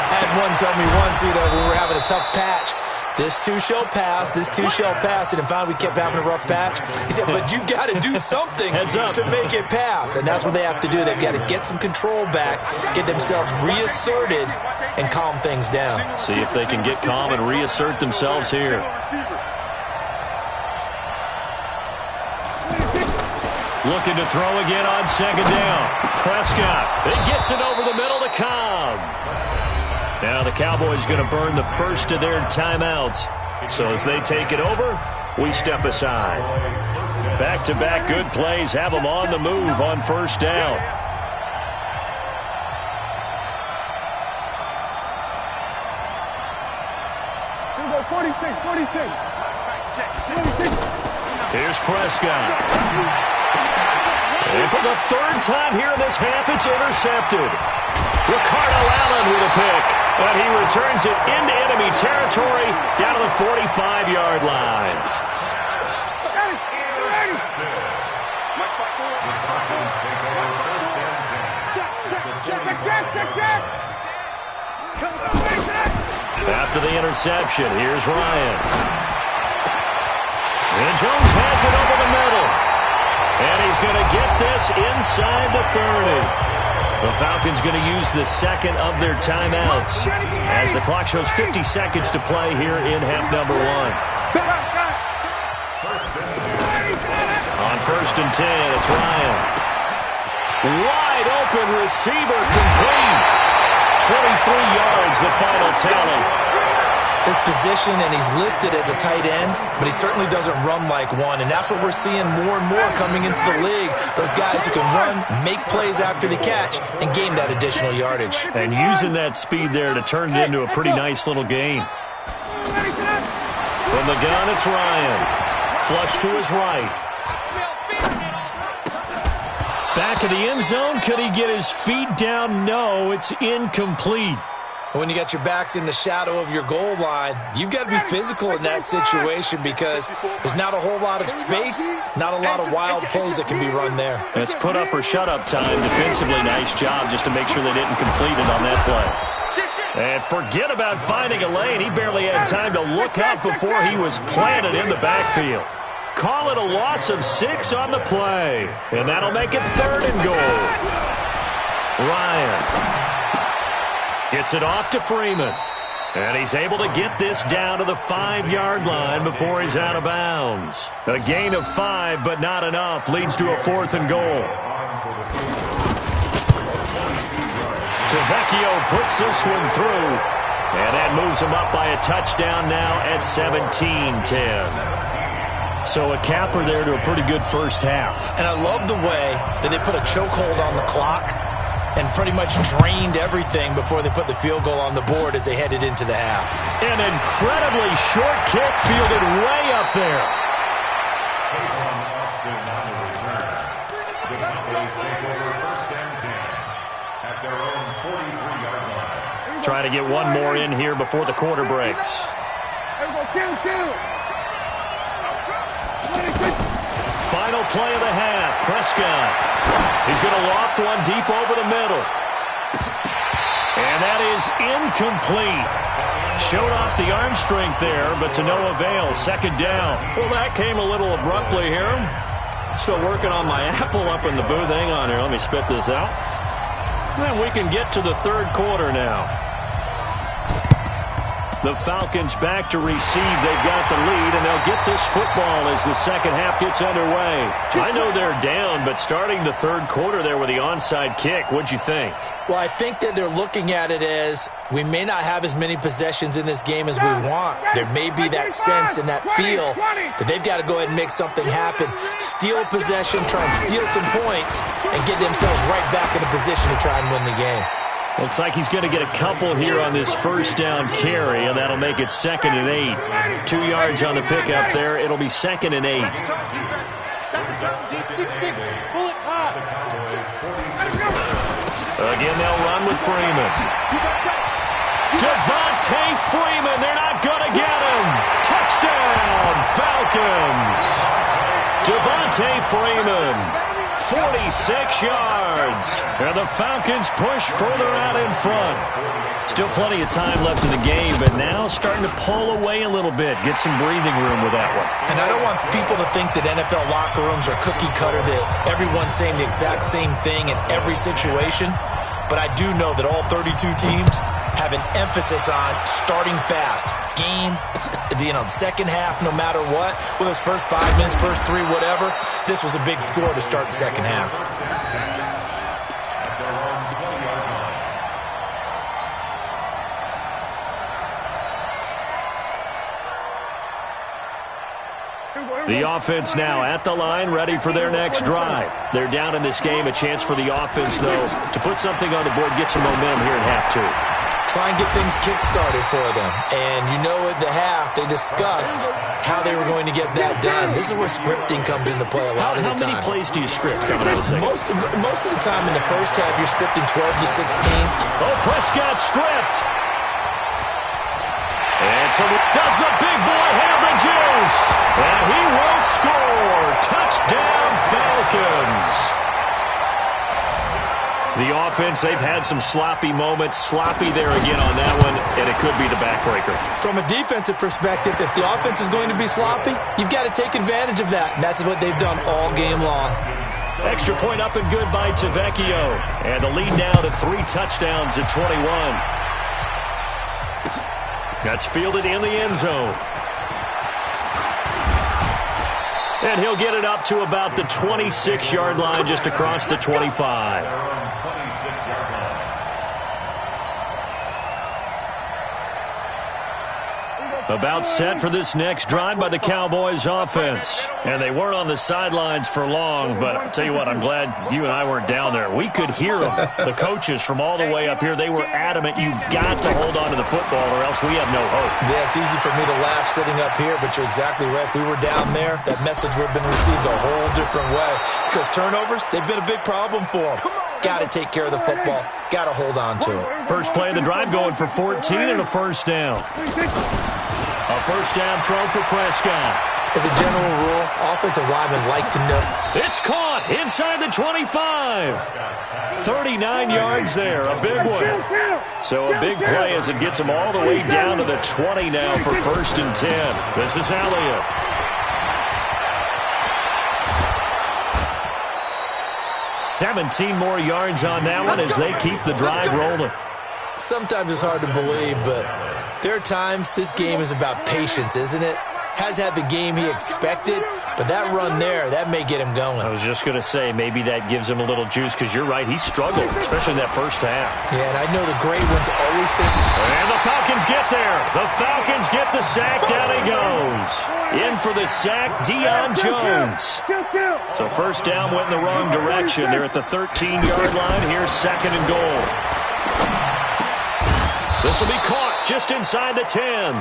I had one tell me once, we were having a tough patch. This too shall pass, this too shall pass. And finally we kept having a rough patch. He said, but you got to do something to make it pass. And that's what they have to do. They've got to get some control back, get themselves reasserted, and calm things down. See if they can get calm and reassert themselves here. Looking to throw again on second down. Prescott, it gets it over the middle to Cobb. Now the Cowboys going to burn the first of their timeouts. So as they take it over, we step aside. Back-to-back good plays have them on the move on first down. Here we go, 46. Here's Prescott. And for the third time here in this half, it's intercepted. Ricardo Allen with a pick. And he returns it into enemy territory down to the 45-yard line. After the interception, here's Ryan. And Jones has it over the middle. And he's going to get this inside the 30. The Falcons going to use the second of their timeouts as the clock shows 50 seconds to play here in half number one. On first and 10, it's Ryan. Wide open receiver complete. 23 yards, the final tally. His position, and he's listed as a tight end, but he certainly doesn't run like one, and that's what we're seeing more and more coming into the league. Those guys who can run, make plays after the catch, and gain that additional yardage. And using that speed there to turn it into a pretty nice little gain. From the gun, it's Ryan. Flush to his right. Back of the end zone, could he get his feet down? No, it's incomplete. When you got your backs in the shadow of your goal line, you've got to be physical in that situation because there's not a whole lot of space, not a lot of wild plays that can be run there. It's put up or shut up time. Defensively, nice job just to make sure they didn't complete it on that play. And forget about finding a lane. He barely had time to look up before he was planted in the backfield. Call it a loss of 6 on the play. And that'll make it 3rd and goal. Ryan gets it off to Freeman. And he's able to get this down to the 5-yard line before he's out of bounds. A gain of 5, but not enough. Leads to a 4th and goal. Tavecchio puts this one through. And that moves him up by a touchdown now at 17-10. So a capper there to a pretty good first half. And I love the way that they put a chokehold on the clock. and pretty much drained everything before they put the field goal on the board as they headed into the half. An incredibly short kick fielded way up there. The Cowboys take over 1st and 10 at their own 43-yard line. Trying to get one more in here before the quarter breaks. Final play of the half. Prescott. He's going to loft one deep over the middle. And that is incomplete. Showed off the arm strength there, but to no avail. 2nd down. Well, that came a little abruptly here. Still working on my apple up in the booth. Hang on here. Let me spit this out. And we can get to the 3rd quarter now. The Falcons back to receive. They've got the lead, and they'll get this football as the 2nd half gets underway. I know they're down, but starting the 3rd quarter there with the onside kick, what'd you think? Well, I think that they're looking at it as we may not have as many possessions in this game as we want. There may be that sense and that feel that they've got to go ahead and make something happen. Steal a possession, try and steal some points, and get themselves right back in a position to try and win the game. Looks like he's going to get a couple here on this 1st down carry, and that'll make it 2nd and 8. 2 yards on the pickup there. It'll be 2nd and 8. Again, they'll run with Freeman. Devontae Freeman, they're not going to get him. Touchdown, Falcons. Devontae Freeman. 46 yards. And the Falcons push further out in front. Still plenty of time left in the game, but now starting to pull away a little bit. Get some breathing room with that one. And I don't want people to think that NFL locker rooms are cookie cutter, that everyone's saying the exact same thing in every situation. But I do know that all 32 teams have an emphasis on starting fast. Game, the 2nd half, no matter what, whether it's first 5 minutes, first 3, whatever, this was a big score to start the 2nd half. The offense now at the line, ready for their next drive. They're down in this game. A chance for the offense, though, to put something on the board, get some momentum here at half 2. Try and get things kick-started for them. And you know at the half, they discussed how they were going to get that done. This is where scripting comes into play a lot of the time. How many plays do you script coming out of the 2nd? Most of the time in the 1st half, you're scripting 12 to 16. Oh, Prescott stripped. And so does the big boy have the juice? And he will score. Touchdown, Falcons. The offense, they've had some sloppy moments. Sloppy there again on that one, and it could be the backbreaker. From a defensive perspective, if the offense is going to be sloppy, you've got to take advantage of that. And that's what they've done all game long. Extra point up and good by Tavecchio. And the lead now to 3 touchdowns at 21. That's fielded in the end zone. And he'll get it up to about the 26-yard line, just across the 25. About set for this next drive by the Cowboys offense. And they weren't on the sidelines for long, but I'll tell you what, I'm glad you and I weren't down there. We could hear them, the coaches from all the way up here. They were adamant, you've got to hold on to the football or else we have no hope. Yeah, it's easy for me to laugh sitting up here, but you're exactly right. If we were down there, that message would have been received a whole different way. Because turnovers, they've been a big problem for them. Got to take care of the football. Got to hold on to it. First play of the drive going for 14 and a 1st down. A 1st down throw for Prescott. As a general rule, offensive linemen like to know. It's caught inside the 25. 39 yards there, a big one. So a big play as it gets them all the way down to the 20 now for 1st and 10. This is Elliott. $17 more yards on that one as they keep the drive rolling. Sometimes it's hard to believe, but there are times this game is about patience, isn't it? has had the game he expected, but that run there, that may get him going. I was just going to say, maybe that gives him a little juice, because you're right, he struggled, especially in that first half. Yeah, and I know the great ones always think... And the Falcons get there. The Falcons get the sack. Down he goes. In for the sack, Deion Jones. So first down went in the wrong direction. They're at the 13-yard line. Here's second and goal. This will be caught just inside the 10.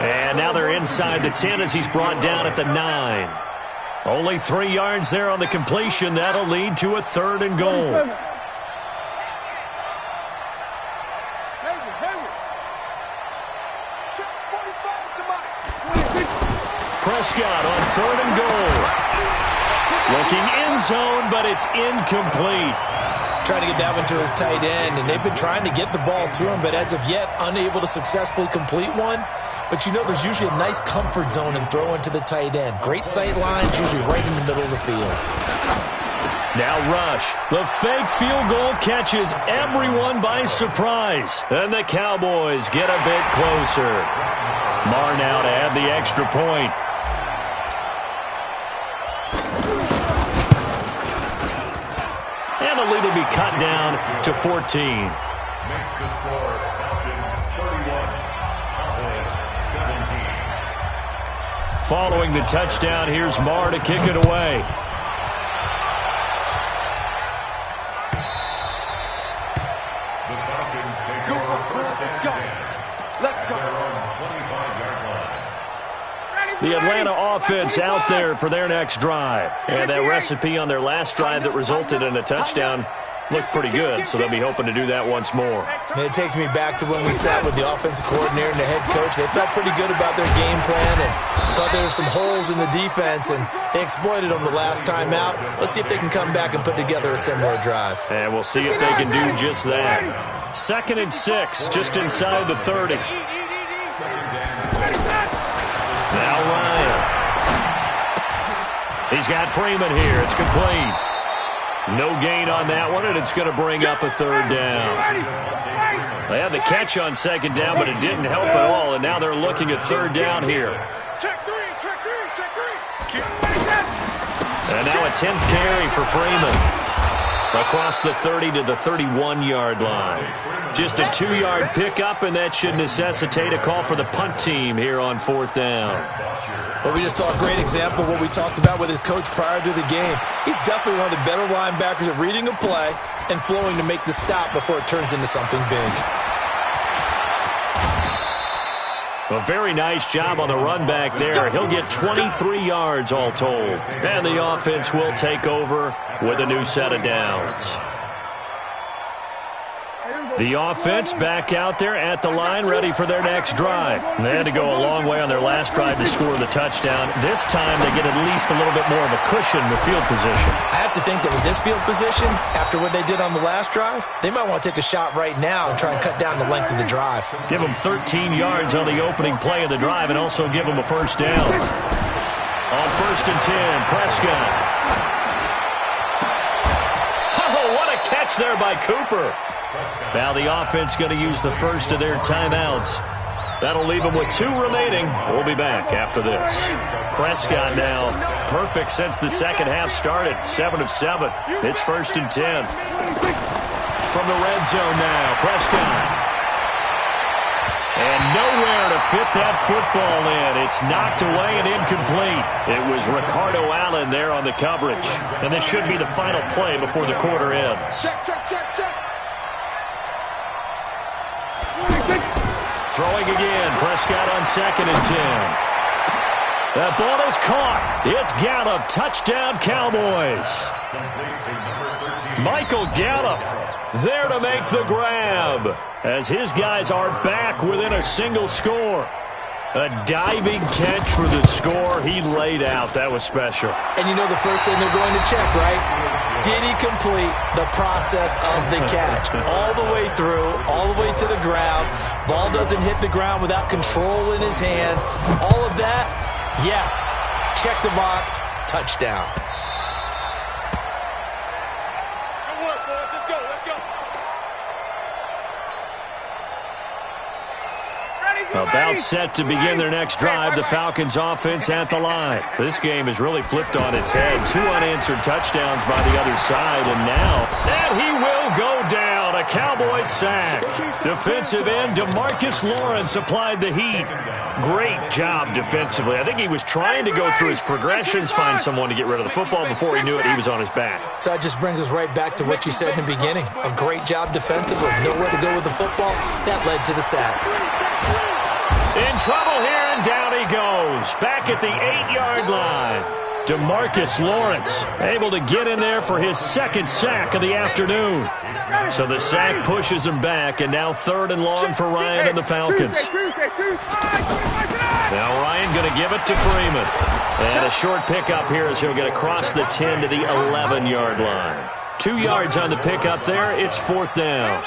And now they're inside the 10 as he's brought down at the 9. Only 3 yards there on the completion. That'll lead to a third and goal. Prescott on third and goal. Looking end zone, but it's incomplete. Trying to get that one to his tight end, and they've been trying to get the ball to him, but as of yet, unable to successfully complete one. But you know, there's usually a nice comfort zone in throwing to the tight end. Great sight lines, usually right in the middle of the field. Now Rush. The fake field goal catches everyone by surprise. And the Cowboys get a bit closer. Marr now to add the extra point. And the lead will be cut down to 14. Makes the score Falcons 31, Cowboys 17. Following the touchdown, here's Marr to kick it away. The Falcons take over first and 10. Let's go. Their own 25-yard line. The Atlanta offense out there for their next drive. And that recipe on their last drive that resulted in a touchdown looked pretty good, so they'll be hoping to do that once more. And it takes me back to when we sat with the offensive coordinator and the head coach. They felt pretty good about their game plan and thought there were some holes in the defense, and they exploited them the last time out. Let's see if they can come back and put together a similar drive. And we'll see if they can do just that. 2nd and 6, just inside the 30. Now Ryan. He's got Freeman here. It's complete. No gain on that one, and it's going to bring up a third down. They had the catch on second down, but it didn't help at all, and now they're looking at third down here. And now a 10th carry for Freeman. Across the 30 to the 31-yard line. Just a 2-yard pickup, and that should necessitate a call for the punt team here on 4th down. Well, we just saw a great example of what we talked about with his coach prior to the game. He's definitely one of the better linebackers at reading a play and flowing to make the stop before it turns into something big. A very nice job on the run back there. He'll get 23 yards all told. And the offense will take over with a new set of downs. The offense back out there at the line, ready for their next drive. They had to go a long way on their last drive to score the touchdown. This time they get at least a little bit more of a cushion with field position. I have to think that with this field position, after what they did on the last drive, they might want to take a shot right now and try and cut down the length of the drive. Give them 13 yards on the opening play of the drive and also give them a first down. On 1st and 10, Prescott. Oh, what a catch there by Cooper. Now the offense going to use the first of their timeouts. That'll leave them with 2 remaining. We'll be back after this. Prescott now perfect since the second half started. 7 of 7. It's 1st and 10. From the red zone now, Prescott. And nowhere to fit that football in. It's knocked away and incomplete. It was Ricardo Allen there on the coverage. And this should be the final play before the quarter ends. Check. Throwing again, Prescott on 2nd and 10. That ball is caught. It's Gallup. Touchdown, Cowboys. Michael Gallup there to make the grab as his guys are back within a single score. A diving catch for the score. He laid out. That was special. And you know the first thing they're going to check, right? Did he complete the process of the catch? All the way through, all the way to the ground. Ball doesn't hit the ground without control in his hands. All of that, yes. Check the box. Touchdown. Good work, boys. Let's go. About set to begin their next drive, the Falcons offense at the line. This game has really flipped on its head. 2 unanswered touchdowns by the other side, and he will go down. A Cowboys sack. Defensive end DeMarcus Lawrence applied the heat. Great job defensively. I think he was trying to go through his progressions, find someone to get rid of the football. Before he knew it, he was on his back. So that just brings us right back to what you said in the beginning. A great job defensively. Nowhere to go with the football. That led to the sack. In trouble here, and down he goes. Back at the 8-yard line. DeMarcus Lawrence able to get in there for his second sack of the afternoon. So the sack pushes him back, and now 3rd and long for Ryan and the Falcons. Now Ryan going to give it to Freeman. And a short pickup here as he'll get across the 10 to the 11-yard line. 2 yards on the pickup there. It's 4th down.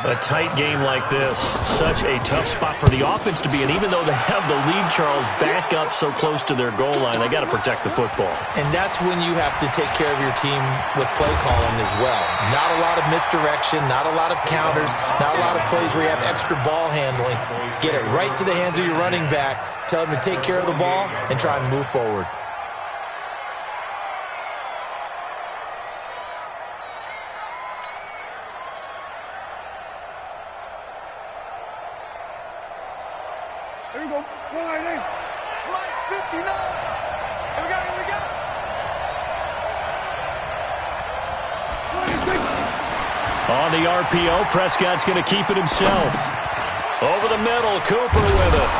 A tight game like this, such a tough spot for the offense to be in. Even though they have the lead, Charles, back up so close to their goal line, they got to protect the football. And that's when you have to take care of your team with play calling as well. Not a lot of misdirection, not a lot of counters, not a lot of plays where you have extra ball handling. Get it right to the hands of your running back, tell them to take care of the ball, and try and move forward. Here we go. 198. Mike 59. Here we go. Here we go. 26. On the RPO, Prescott's going to keep it himself. Over the middle, Cooper with it.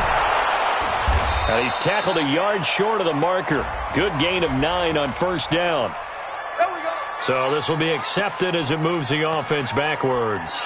And he's tackled a yard short of the marker. Good gain of 9 on 1st down. There we go. So this will be accepted as it moves the offense backwards.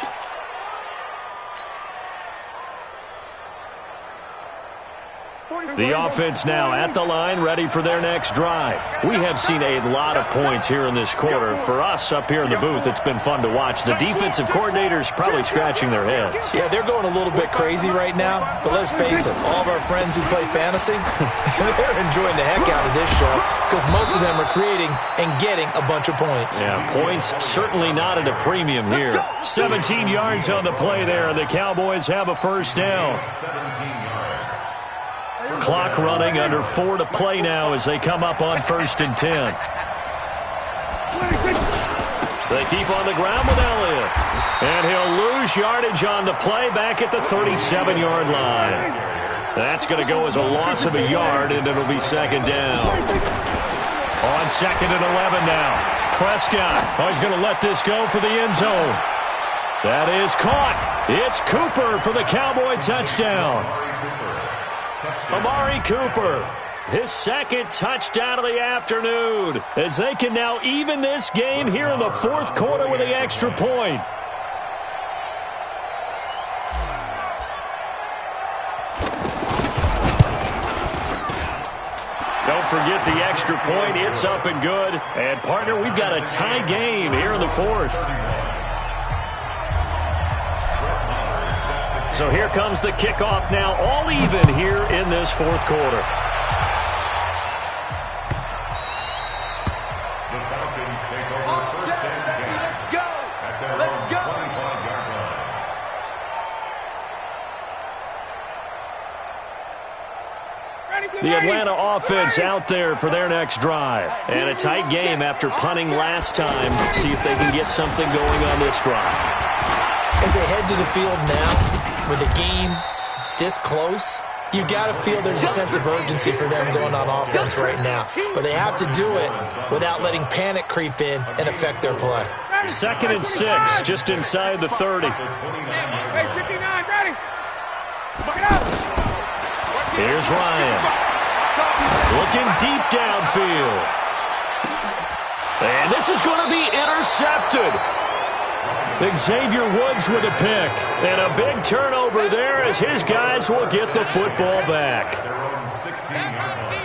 The offense now at the line, ready for their next drive. We have seen a lot of points here in this quarter. For us up here in the booth, it's been fun to watch. The defensive coordinators probably scratching their heads. Yeah, they're going a little bit crazy right now, but let's face it, all of our friends who play fantasy, they're enjoying the heck out of this show because most of them are creating and getting a bunch of points. Yeah, points certainly not at a premium here. 17 yards on the play there. The Cowboys have a 1st down. 17 yards. Clock running, under 4 to play now as they come up on 1st and 10. They keep on the ground with Elliott. And he'll lose yardage on the play back at the 37-yard line. That's going to go as a loss of a yard, and it'll be 2nd down. On 2nd and 11 now. Prescott, he's going to let this go for the end zone. That is caught. It's Cooper for the Cowboy touchdown. Amari Cooper, his 2nd touchdown of the afternoon, as they can now even this game here in the 4th quarter with the extra point. Don't forget the extra point. It's up and good. And, partner, we've got a tie game here in the 4th. So here comes the kickoff now, all even here in this 4th quarter. The Falcons take over 1st and 10. Let's go. At their own 25-yard line. The Atlanta offense out there for their next drive. And a tight game after punting last time. See if they can get something going on this drive. As they head to the field now, with the game this close, you got to feel there's a sense of urgency for them going on offense right now. But they have to do it without letting panic creep in and affect their play. 2nd and 6, just inside the 30. Hey, 59, ready. Get out. Here's Ryan. Looking deep downfield. And this is going to be intercepted. Xavier Woods with a pick. And a big turnover there as his guys will get the football back. Their own 16-yard line.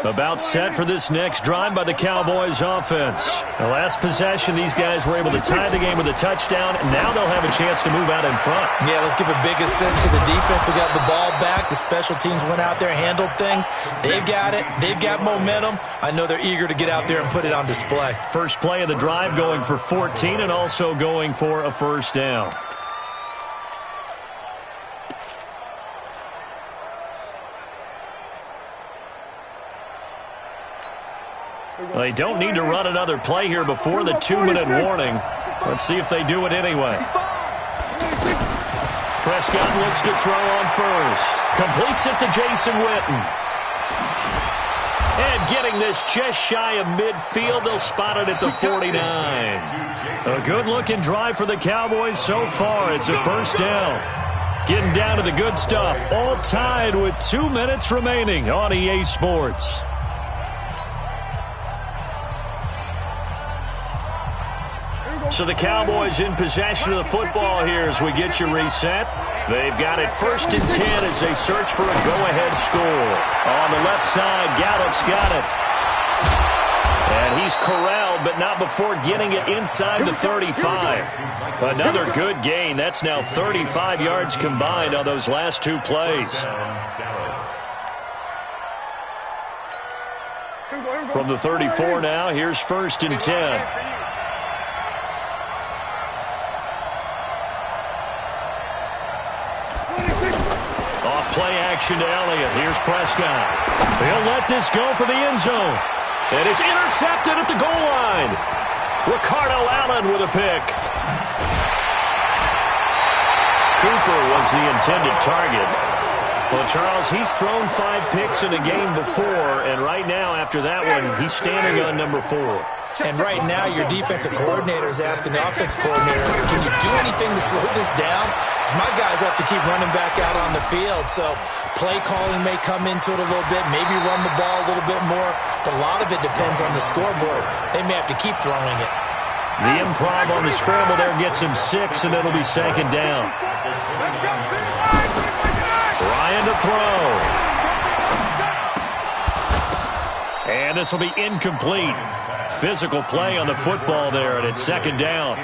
About set for this next drive by the Cowboys offense. The last possession, these guys were able to tie the game with a touchdown, and now they'll have a chance to move out in front. Yeah, let's give a big assist to the defense who got the ball back. The special teams went out there, handled things. They've got it. They've got momentum. I know they're eager to get out there and put it on display. First play of the drive going for 14 and also going for a 1st down. Well, they don't need to run another play here before the 2-minute warning. Let's see if they do it anyway. Prescott looks to throw on first. Completes it to Jason Witten. And getting this just shy of midfield, they'll spot it at the 49. A good-looking drive for the Cowboys so far. It's a first down. Getting down to the good stuff. All tied with 2 minutes remaining on EA Sports. So the Cowboys in possession of the football here as we get you reset. They've got it 1st and 10 as they search for a go-ahead score. On the left side, Gallup's got it. And he's corralled, but not before getting it inside the 35. Another good gain. That's now 35 yards combined on those last 2 plays. From the 34 now, here's 1st and 10. Play action to Elliott. Here's Prescott. He'll let this go for the end zone. And it's intercepted at the goal line. Ricardo Allen with a pick. Cooper was the intended target. Well, Charles, he's thrown 5 picks in a game before, and right now, after that one, he's standing on number 4. And right now, your defensive coordinator is asking the offensive coordinator, can you do anything to slow this down? Because my guys have to keep running back out on the field. So play calling may come into it a little bit, maybe run the ball a little bit more, but a lot of it depends on the scoreboard. They may have to keep throwing it. The improv on the scramble there gets him 6, and it'll be 2nd down. Ryan to throw. And this will be incomplete. Physical play on the football there, and it's 2nd down.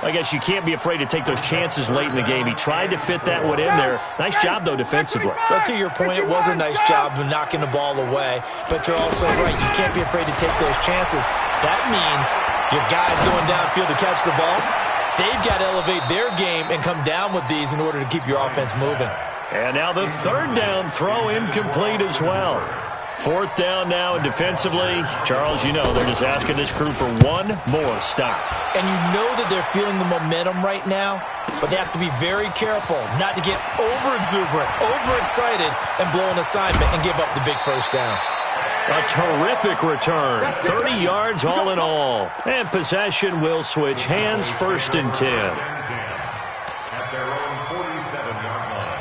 I guess you can't be afraid to take those chances late in the game. He tried to fit that one in there. Nice job, though, defensively. But to your point, it was a nice job of knocking the ball away. But you're also right. You can't be afraid to take those chances. That means your guys going downfield to catch the ball, they've got to elevate their game and come down with these in order to keep your offense moving. And now the 3rd down throw incomplete as well. 4th down now, and defensively, Charles, you know, they're just asking this crew for one more stop. And you know that they're feeling the momentum right now, but they have to be very careful not to get over-exuberant, overexcited, and blow an assignment and give up the big first down. A terrific return, 30 yards all in all. And possession will switch hands, 1st and 10. At their own 47-yard line.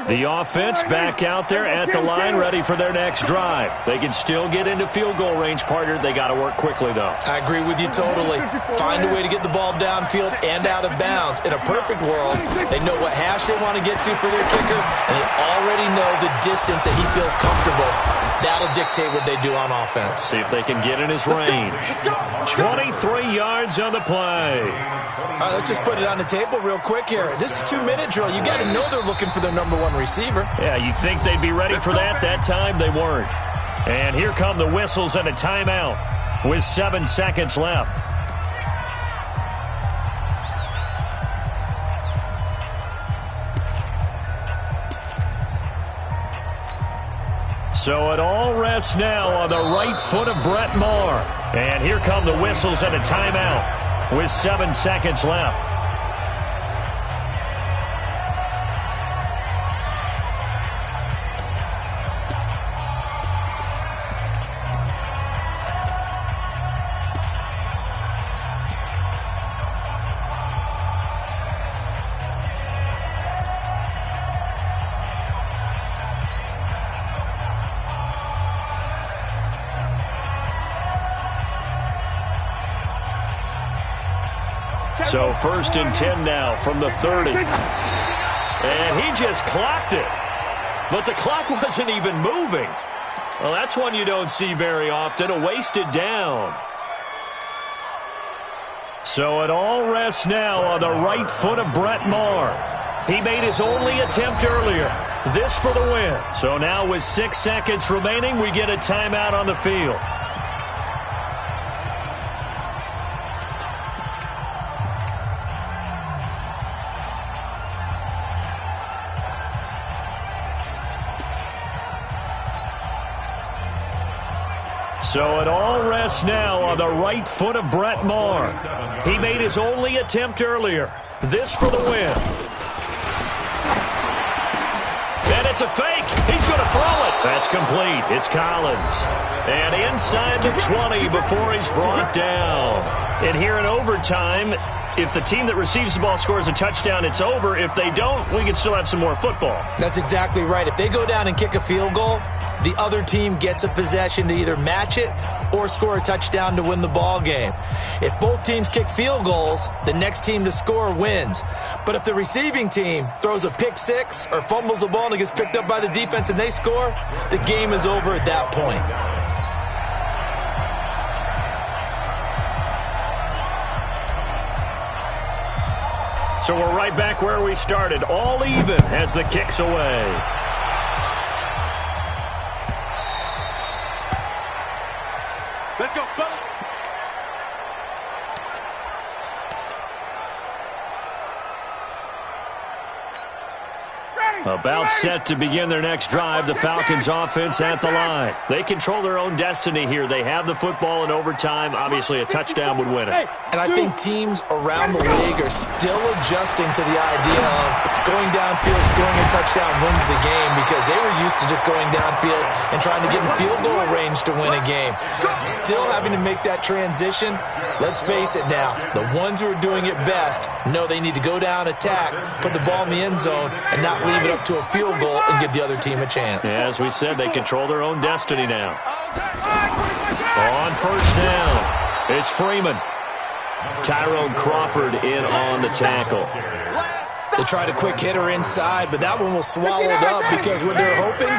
The offense back out there at the line, ready for their next drive. They can still get into field goal range, partner. They got to work quickly, though. I agree with you totally. Find a way to get the ball downfield and out of bounds. In a perfect world, they know what hash they want to get to for their kicker, and they already know the distance that he feels comfortable. That'll dictate what they do on offense. See if they can get in his range. 23 yards on the play. All right, let's just put it on the table real quick here. This is 2-minute drill. You got to know they're looking for their number 1 receiver. Yeah, you think they'd be ready for that? That time they weren't. And here come the whistles and a timeout with 7 seconds left. So it all rests now on the right foot of Brett Maher. And here come the whistles and a timeout with 7 seconds left. So 1st and 10 now from the 30. And he just clocked it. But the clock wasn't even moving. Well, that's one you don't see very often, a wasted down. So it all rests now on the right foot of Brett Maher. He made his only attempt earlier. This for the win. So now with 6 seconds remaining, we get a timeout on the field. So it all rests now on the right foot of Brett Maher. He made his only attempt earlier. This for the win. And it's a fake. He's going to throw it. That's complete. It's Collins. And inside the 20 before he's brought down. And here in overtime, if the team that receives the ball scores a touchdown, it's over. If they don't, we can still have some more football. That's exactly right. If they go down and kick a field goal, the other team gets a possession to either match it or score a touchdown to win the ball game. If both teams kick field goals, the next team to score wins. But if the receiving team throws a pick six or fumbles the ball and it gets picked up by the defense and they score, the game is over at that point. So we're right back where we started, all even as the kick's away. Let's go, fellas. About set to begin their next drive, the Falcons offense at the line. They control their own destiny here. They have the football in overtime. Obviously, a touchdown would win it. And I think teams around the league are still adjusting to the idea of going downfield, scoring a touchdown wins the game, because they were used to just going downfield and trying to get in field goal range to win a game. Still having to make that transition. Let's face it now, the ones who are doing it best know they need to go down, attack, put the ball in the end zone, and not leave it up to a field goal and give the other team a chance. Yeah, as we said, they control their own destiny now. On first down, it's Freeman. Tyrone Crawford in on the tackle. They tried a quick hitter inside, but that one was swallowed up because what they're hoping,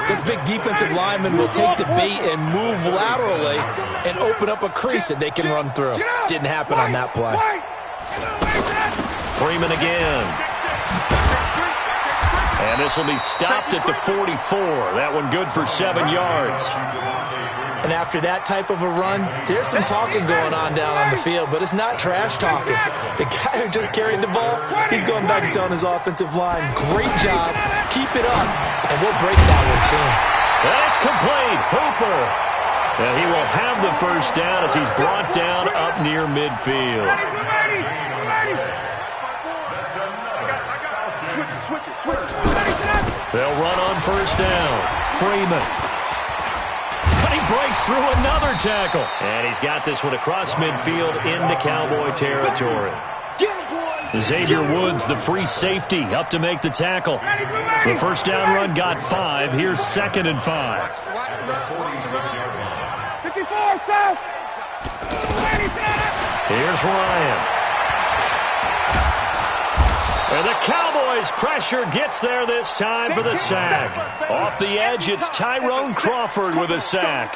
this big defensive lineman will take the bait and move laterally and open up a crease that they can run through. Didn't happen on that play. Freeman again. And this will be stopped at the 44. That one good for 7 yards. And after that type of a run, there's some talking going on down on the field, but it's not trash talking. The guy who just carried the ball, he's going back and telling his offensive line, great job, keep it up, and we'll break that one soon. That's complete. Hooper. And he will have the first down as he's brought down up near midfield. Switch. They'll run on first down. Freeman. But he breaks through another tackle. And he's got this one across midfield into Cowboy territory. Xavier Woods, the free safety, up to make the tackle. The first down run got 5. Here's 2nd and 5. 54, south. Here's Ryan. And the Cowboys' pressure gets there this time for the sack. Off the edge, it's Tyrone Crawford with a sack.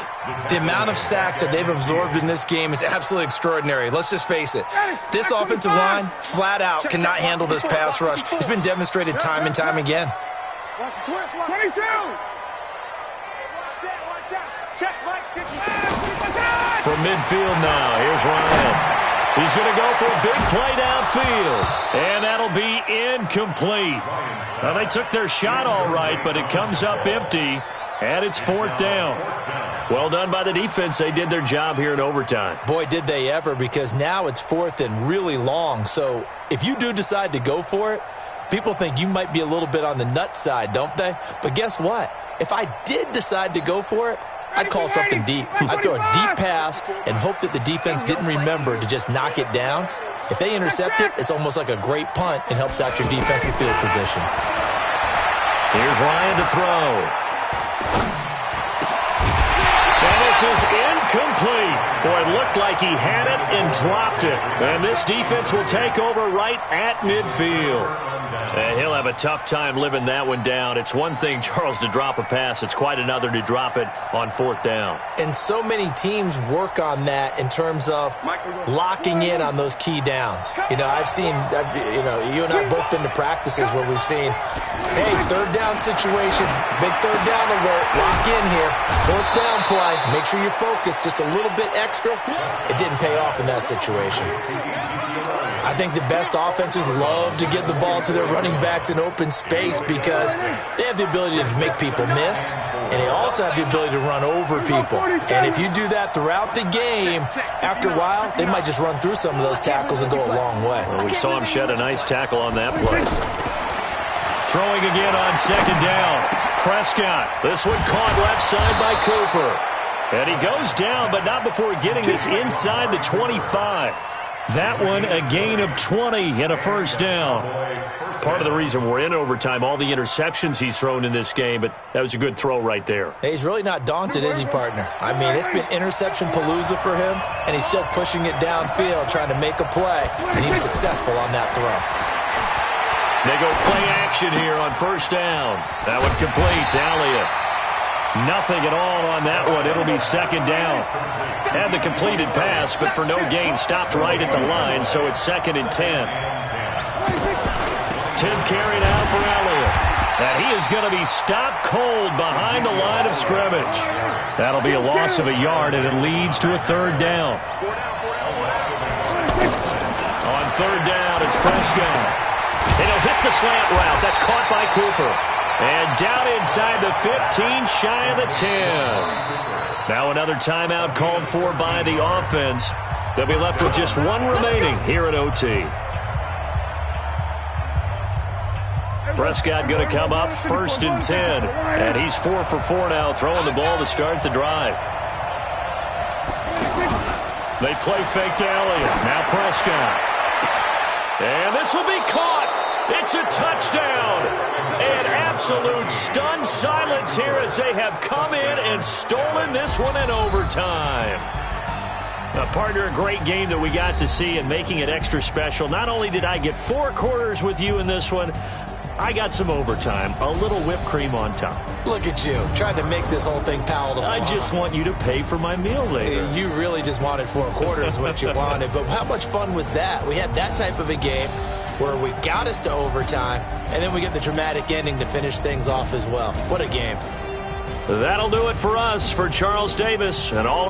The amount of sacks that they've absorbed in this game is absolutely extraordinary. Let's just face it. This offensive line, flat out, cannot handle this pass rush. It's been demonstrated time and time again. 22. From midfield now, here's Ryan. He's going to go for a big play downfield. And that'll be incomplete. Well, they took their shot all right, but it comes up empty. And it's 4th down. Well done by the defense. They did their job here in overtime. Boy, did they ever, because now it's 4th and really long. So if you do decide to go for it, people think you might be a little bit on the nut side, don't they? But guess what? If I did decide to go for it, I'd call something deep. I'd throw a deep pass and hope that the defense didn't remember to just knock it down. If they intercept it, it's almost like a great punt and helps out your defensive field position. Here's Ryan to throw. And this is incomplete. Boy, it looked like he had it and dropped it. And this defense will take over right at midfield. And he'll have a tough time living that one down. It's one thing, Charles, to drop a pass. It's quite another to drop it on 4th down. And so many teams work on that in terms of locking in on those key downs. You know, you and I both been to practices where we've seen, hey, 3rd down situation, big 3rd down alert, lock in here, 4th down play, make sure you're focused just a little bit extra. It didn't pay off in that situation. I think the best offenses love to get the ball to their running backs in open space because they have the ability to make people miss, and they also have the ability to run over people. And if you do that throughout the game, after a while, they might just run through some of those tackles and go a long way. Well, we saw him shed a nice tackle on that play. Throwing again on second down. Prescott. This one caught left side by Cooper. And he goes down, but not before getting this inside the 25. That one a gain of 20 and a first down. Part of the reason we're in overtime, all the interceptions he's thrown in this game, but that was a good throw right there. Hey, he's really not daunted, is he, partner? I mean, it's been interception palooza for him, and he's still pushing it downfield, trying to make a play, and he was successful on that throw. They go play action here on first down. That one completes. Elliott. Nothing at all on that one. It'll be second down. Had the completed pass, but for no gain, stopped right at the line, so it's 2nd and 10. 10th carry now for Elliott. And he is going to be stopped cold behind the line of scrimmage. That'll be a loss of a yard, and it leads to a third down. On third down, it's Prescott. And he'll hit the slant route. That's caught by Cooper. And down inside the 15, shy of the 10. Now another timeout called for by the offense. They'll be left with just one remaining here at OT. Prescott going to come up 1st and 10. And he's 4 for 4 now, throwing the ball to start the drive. They play fake to Elliott. Now Prescott. And this will be caught. It's a touchdown. And absolute stunned silence here as they have come in and stolen this one in overtime. Partner, a great game that we got to see and making it extra special. Not only did I get 4 quarters with you in this one, I got some overtime, a little whipped cream on top. Look at you, trying to make this whole thing palatable. I just want you to pay for my meal later. You really just wanted 4 quarters, what you wanted. But how much fun was that? We had that type of a game where we got us to overtime, and then we get the dramatic ending to finish things off as well. What a game. That'll do it for us. For Charles Davis and all